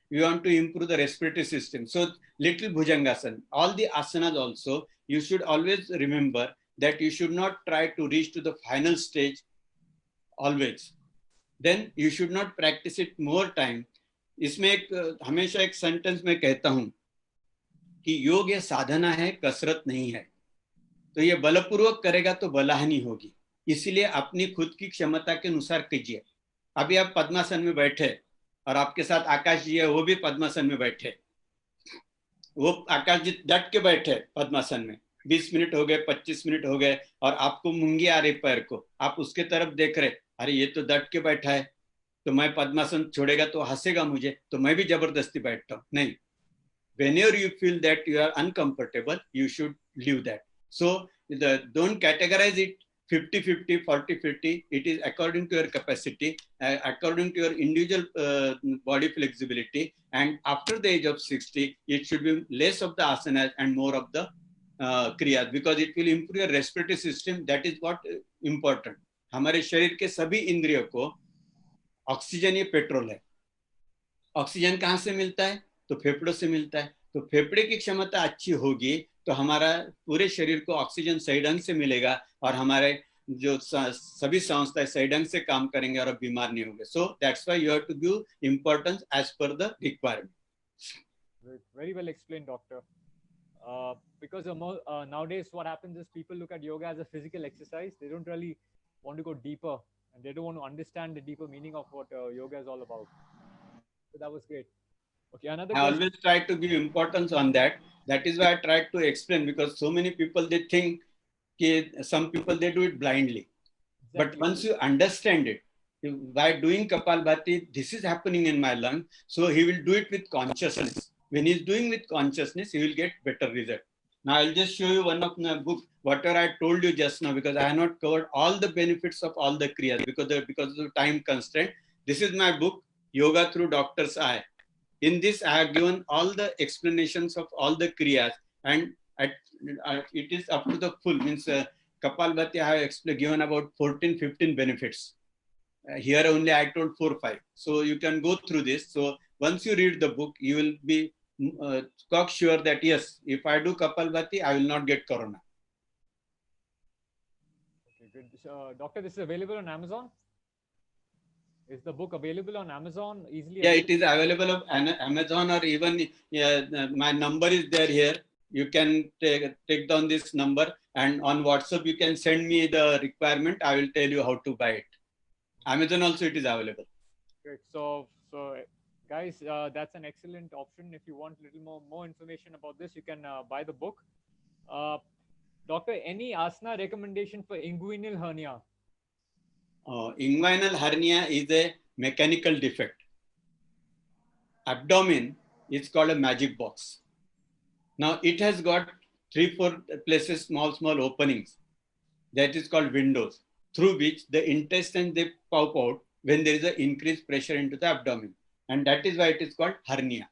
you want to improve the respiratory system, so little bhujangasana. All the asanas also, you should always remember that you should not try to reach to the final stage always. Then you should not practice it more time. इसमें हमेशा एक sentence में कहता हूं कि योग ये साधना है, कसरत नहीं है. तो ये बलपूर्वक करेगा तो बलहानि होगी. इसीलिए अपनी खुद की क्षमता के अनुसार कीजिए. अभी आप पद्मासन में बैठे और आपके साथ आकाश जी है, वो भी पद्मासन में बैठे. वो आकाश जी डट के बैठे पद्मासन में. 20 मिनट हो गए, 25 मिनट हो गए और आपको मुंगी आ रही पैर को. आप उसके तरफ देख रहे, अरे ये तो डट के बैठा है, तो मैं पद्मासन छोड़ेगा तो हंसेगा मुझे, तो मैं भी जबरदस्ती बैठता हूं. नहीं. Whenever you feel that you are uncomfortable, you should leave that. So don't categorize it 50-50, 40-50. It is according to your capacity, according to your individual body flexibility. And after the age of 60, it should be less of the asanas and more of the kriyas, because it will improve your respiratory system. That is what important. हमारे शरीर के सभी इंद्रियों को oxygen ये petrol है. Oxygen कहाँ से मिलता है? तो फेफड़ों से मिलता है. तो फेफड़े की क्षमता अच्छी होगी तो हमारा पूरे शरीर को ऑक्सीजन सही ढंग से मिलेगा और हमारे जो सभी संस्थाएं सही ढंग से काम करेंगे और बीमार नहीं होंगे. So that's why you have to give importance as per the requirement. Very well explained, doctor. Because nowadays what happens is people look at yoga as a physical exercise. They don't really want to go deeper, and they don't want to understand the deeper meaning of what yoga is all about. So that was great. Okay, another I always try to give importance on that. That is why I tried to explain, because so many people, they think some people, they do it blindly. Exactly. But once you understand it, by doing Kapalbhati, this is happening in my lung, so he will do it with consciousness. When he's doing with consciousness, he will get better result. Now I'll just show you one of my book, whatever I told you just now, because I have not covered all the benefits of all the kriyas because of the time constraint. This is my book, Yoga Through Doctor's Eye. In this, I have given all the explanations of all the kriyas, and it is up to the full. Means Kapalbhati, I have given about 14-15 benefits. Here only I told 4-5. So you can go through this. So once you read the book, you will be cocksure that yes, if I do Kapalbhati, I will not get corona. Okay, good. So, doctor, this is available on Amazon? Is the book available on Amazon easily? Yeah, it is available on Amazon, or even my number is there here. You can take down this number, and on WhatsApp you can send me the requirement. I will tell you how to buy it. Amazon also it is available. Great. So guys, that's an excellent option. If you want a little more information about this, you can buy the book. Doctor, any asana recommendation for inguinal hernia? Inguinal hernia is a mechanical defect. Abdomen is called a magic box. Now it has got 3-4 places, small openings. That is called windows, through which the intestines they pop out when there is an increased pressure into the abdomen. And that is why it is called hernia.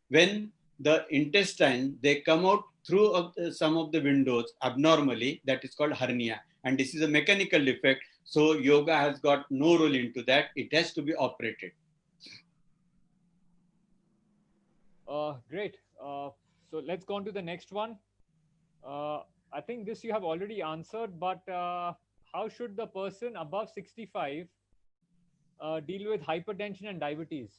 When the intestine, they come out through some of the windows abnormally, that is called hernia. And this is a mechanical defect. So yoga has got no role into that. It has to be operated. Great. So let's go on to the next one. I think this you have already answered, but how should the person above 65 deal with hypertension and diabetes?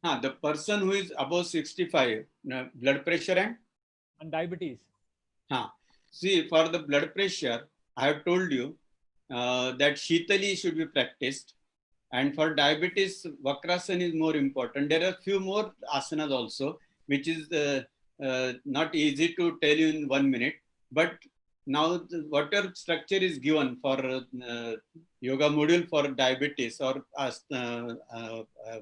The person who is above 65, blood pressure and diabetes. See, for the blood pressure, I have told you that Shitali should be practiced. And for diabetes, Vakrasana is more important. There are few more asanas also, which is not easy to tell you in 1 minute. But now whatever structure is given for yoga module for diabetes or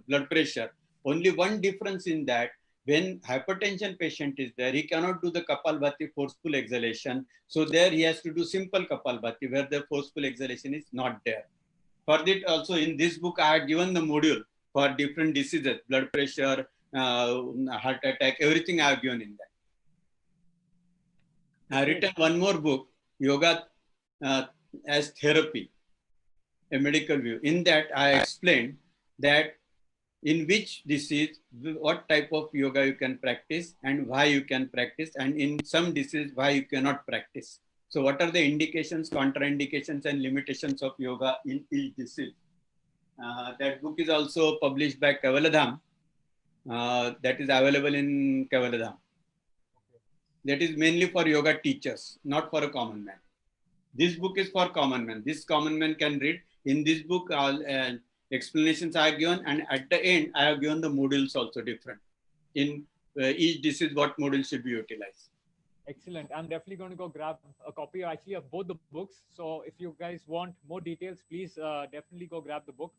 blood pressure, only one difference in that, when hypertension patient is there, he cannot do the Kapalbhati forceful exhalation. So there he has to do simple Kapalbhati where the forceful exhalation is not there. For that also in this book, I had given the module for different diseases, blood pressure, heart attack, everything I have given in that. I have written one more book, Yoga as Therapy, a medical view. In that, I explained that in which disease, what type of yoga you can practice and why you can practice, and in some disease, why you cannot practice. So what are the indications, contraindications, and limitations of yoga in each disease? That book is also published by Kavaladham. That is available in Kavaladham. That is mainly for yoga teachers, not for a common man. This book is for common man. This common man can read. In this book, explanations I have given, and at the end, I have given the modules also different. In each disease, what module should be utilized. Excellent. I'm definitely going to go grab a copy actually of both the books. So if you guys want more details, please definitely go grab the book.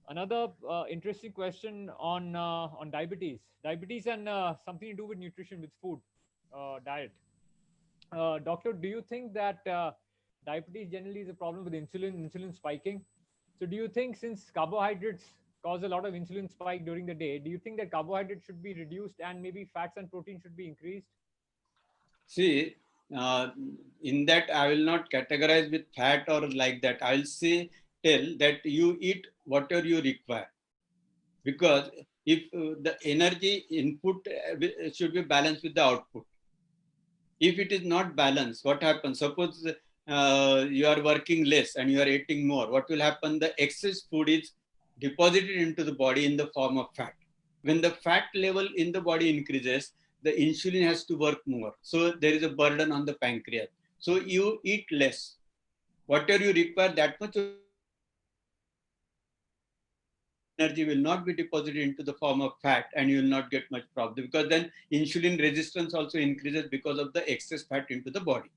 Another interesting question on diabetes and something to do with nutrition, with food, diet. Doctor, do you think that diabetes generally is a problem with insulin spiking? So do you think, since carbohydrates cause a lot of insulin spike during the day, do you think that carbohydrates should be reduced and maybe fats and protein should be increased? See, in that I will not categorize with fat or like that. I will tell that you eat whatever you require. Because if the energy input should be balanced with the output. If it is not balanced, what happens? Suppose you are working less and you are eating more. What will happen? The excess food is deposited into the body in the form of fat. When the fat level in the body increases, the insulin has to work more. So there is a burden on the pancreas. So you eat less. Whatever you require, that much energy will not be deposited into the form of fat, and you will not get much problem, because then insulin resistance also increases because of the excess fat into the body.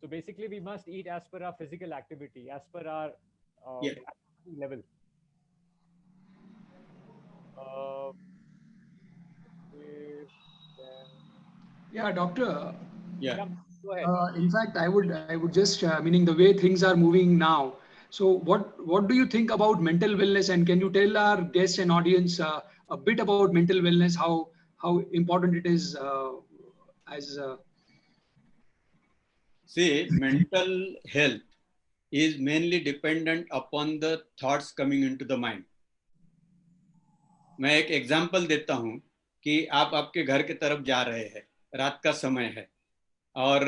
So basically, we must eat as per our physical activity, as per our level. Yeah, doctor. Yeah. Go ahead. In fact, I would just meaning the way things are moving now. So what do you think about mental wellness, and can you tell our guests and audience a bit about mental wellness, how important it is See, mental health is mainly dependent upon the thoughts coming into the mind. मैं एक example देता हूं कि आप आपके घर के तरफ जा रहे हैं, रात का समय है और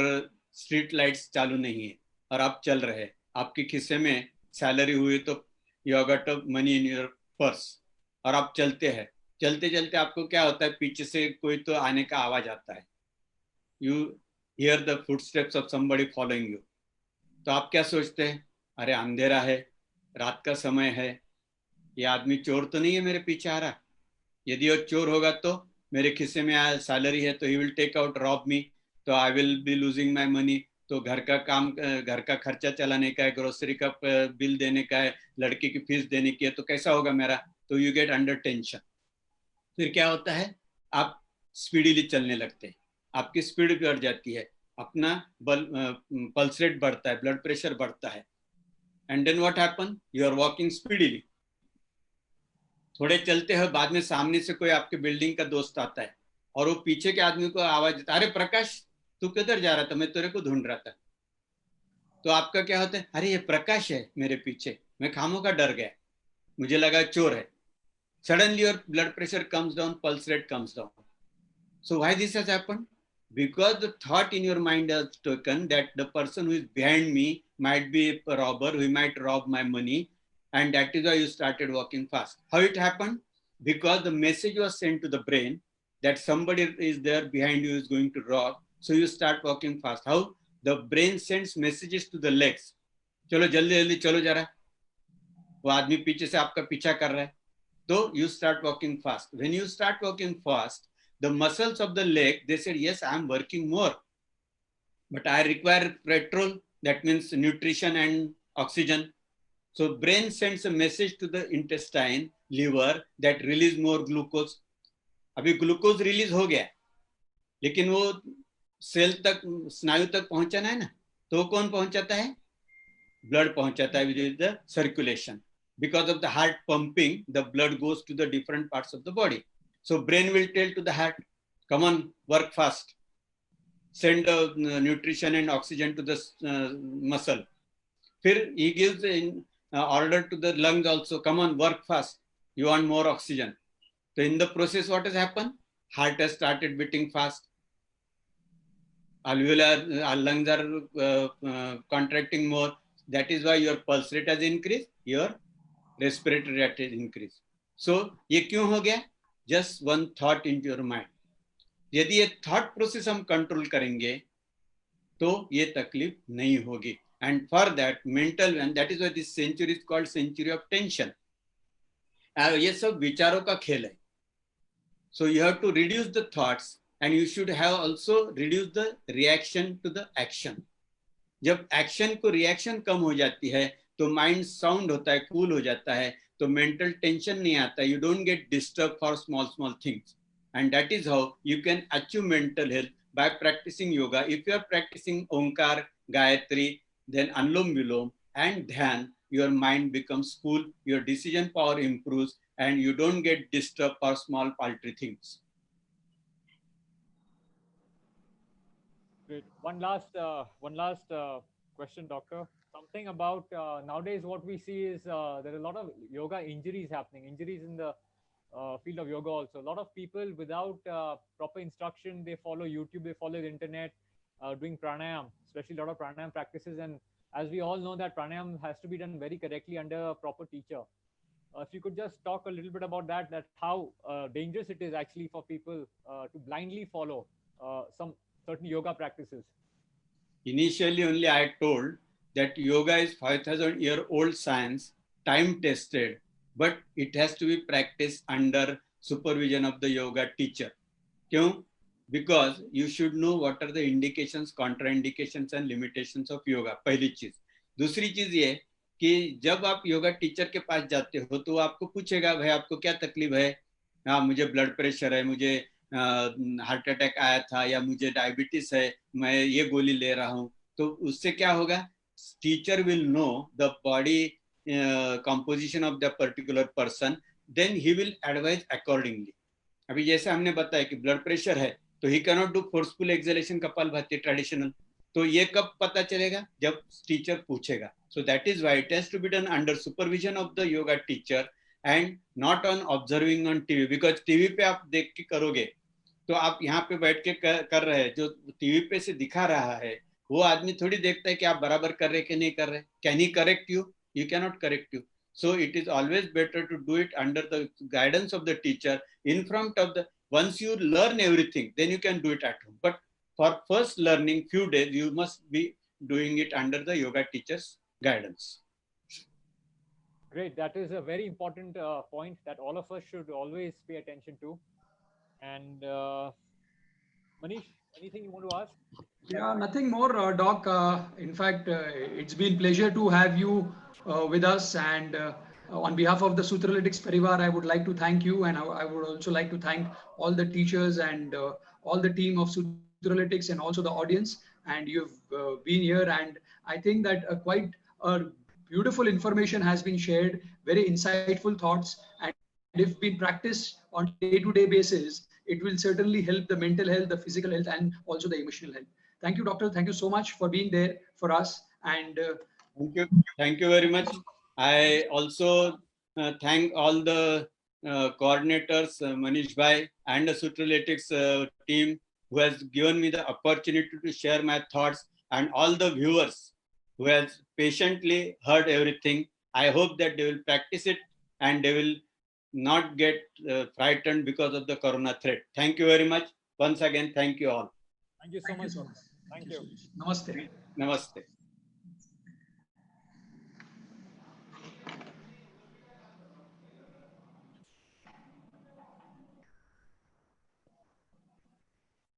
स्ट्रीट लाइट्स चालू नहीं है और आप चल रहे हैं, आपके खिस्से में सैलरी हुई तो you have got money in your purse और आप चलते हैं, चलते चलते आपको क्या होता है, पीछे से कोई तो आने का आवाज आता है, you here the footsteps of somebody following you. तो आप क्या सोचते हैं, अरे अंधेरा है, रात का समय है, ये आदमी चोर तो नहीं है मेरे पीछे आ रहा, यदि वो चोर होगा तो मेरे खिस्से में सैलरी है तो he will take out rob me, तो I will be losing my money, तो घर का काम, घर का खर्चा चलाने का है, ग्रोसरी का बिल देने का है, लड़की की फीस देने की है, तो कैसा होगा मेरा, तो यू गेट अंडर टेंशन. फिर क्या होता है, आप स्पीडीली चलने लगते हैं, आपकी स्पीड बढ़ जाती है, अपना पल्स रेट बढ़ता है, ब्लड प्रेशर बढ़ता है. And then what happen, you are walking speedily. थोड़े चलते हो, बाद में सामने से कोई आपके बिल्डिंग का दोस्त आता है और वो पीछे के आदमी को आवाज देता, अरे प्रकाश तू किधर जा रहा था, मैं तेरे को ढूंढ रहा था. तो आपका क्या होता है, अरे ये प्रकाश है मेरे पीछे, मैं खामों का डर गया, मुझे लगा चोर है. Suddenly your blood pressure comes down, pulse rate comes down. So why this has happened? Because the thought in your mind has taken that the person who is behind me might be a robber, who might rob my money, and that is why you started walking fast. How it happened? Because the message was sent to the brain that somebody is there behind you is going to rob, so you start walking fast. How? The brain sends messages to the legs. चलो जल्दी जल्दी चलो जरा, वो आदमी पीछे से आपका पीछा कर रहा है. So you start walking fast. When you start walking fast, the muscles of the leg, they said, yes, I am working more, but I require petrol. That means nutrition and oxygen. So brain sends a message to the intestine, liver, that release more glucose. अभी glucose release हो गया, लेकिन वो cell तक, स्नायु तक पहुंचाना है ना, तो कौन पहुंचाता है? ब्लड पहुंचाता है, with the circulation. Because of the heart pumping, the blood goes to the different parts of the body. So brain will tell to the heart, come on, work fast. Send nutrition and oxygen to the muscle. Then he gives an order to the lungs also, come on, work fast. You want more oxygen. So in the process, what has happened? Heart has started beating fast. Alveolar, lungs are contracting more. That is why your pulse rate has increased. Your respiratory rate is increased. So ये क्यों हो गया? Just one thought into your mind. यदि ये thought process हम control करेंगे तो ये तकलीफ नहीं होगी. And for that mental, and that is why this century is called century of tension. ये सब विचारों का खेल है. So you have to reduce the thoughts and you should have also reduce the reaction to the action. जब action को reaction कम हो जाती है तो माइंड साउंड होता है, कूल हो जाता है, तो मेंटल टेंशन नहीं आता. You don't get disturb for small small things, and that is how you can achieve mental health by practicing yoga. If you are practicing Omkar, Gayatri, then anulom vilom and dhyan, your mind becomes cool, your decision power improves, and you don't get disturbed for small paltry things. Great. One last question, doctor. Something about nowadays what we see is there are a lot of yoga injuries happening, injuries in the field of yoga also. A lot of people without proper instruction, they follow YouTube, they follow the internet, doing pranayam, especially a lot of pranayam practices. And as we all know that pranayam has to be done very correctly under a proper teacher. If you could just talk a little bit about that how dangerous it is actually for people to blindly follow some certain yoga practices. Initially only I told that yoga is 5,000-year-old science, time tested, but it has to be practiced under supervision of the yoga teacher. Kyun? Because you should know what are the indications, contraindications and limitations of yoga. पहली चीज. दूसरी चीज ये कि जब आप yoga teacher के पास जाते हो तो आपको पूछेगा, भाई आपको क्या तकलीफ है? हाँ, मुझे ब्लड प्रेशर है, मुझे हार्ट अटैक आया था, या मुझे डायबिटीज है, मैं ये गोली ले रहा हूँ. तो उससे क्या होगा? Teacher will know the body composition of the particular person, then he will advise accordingly. अभी जैसे हमने बताया कि ब्लड प्रेशर है तो he can not do forceful exhalation, kapalbhati traditional. तो ये कब पता चलेगा? जब टीचर पूछेगा. So that is why it has to be done under supervision of the yoga teacher and not on observing on TV. Because TV पे आप देख के करोगे तो आप यहाँ पे बैठ के कर रहे हैं, जो टीवी पे से दिखा रहा है वो आदमी थोड़ी देखता है कि आप बराबर कर रहे कि नहीं कर रहे. Can he correct you? You can not correct you. So it is always better to do it under the guidance of the teacher, in front of the, once you learn everything, then you can do it at home. But for first learning few days, you must be doing it under the yoga teacher's guidance. Great. That is a very important point that all of us should always pay attention to. And Manish, anything you want to ask? Yeah, nothing more, Doc. In fact, it's been pleasure to have you with us, and on behalf of the Sutralytics Parivar, I would like to thank you, and I would also like to thank all the teachers and all the team of Sutralytics and also the audience. And you've been here, and I think that quite beautiful information has been shared, very insightful thoughts, and if been practiced on day-to-day basis, it will certainly help the mental health, the physical health, and also the emotional health. Thank you, doctor. Thank you so much for being there for us. And Thank you very much. I also thank all the coordinators, Manish Bhai, and the Sutralytics team who has given me the opportunity to share my thoughts, and all the viewers who has patiently heard everything. I hope that they will practice it and they will not get frightened because of the corona threat. Thank you very much. Once again, thank you all. Thank you so much. Thank you. Namaste. Namaste.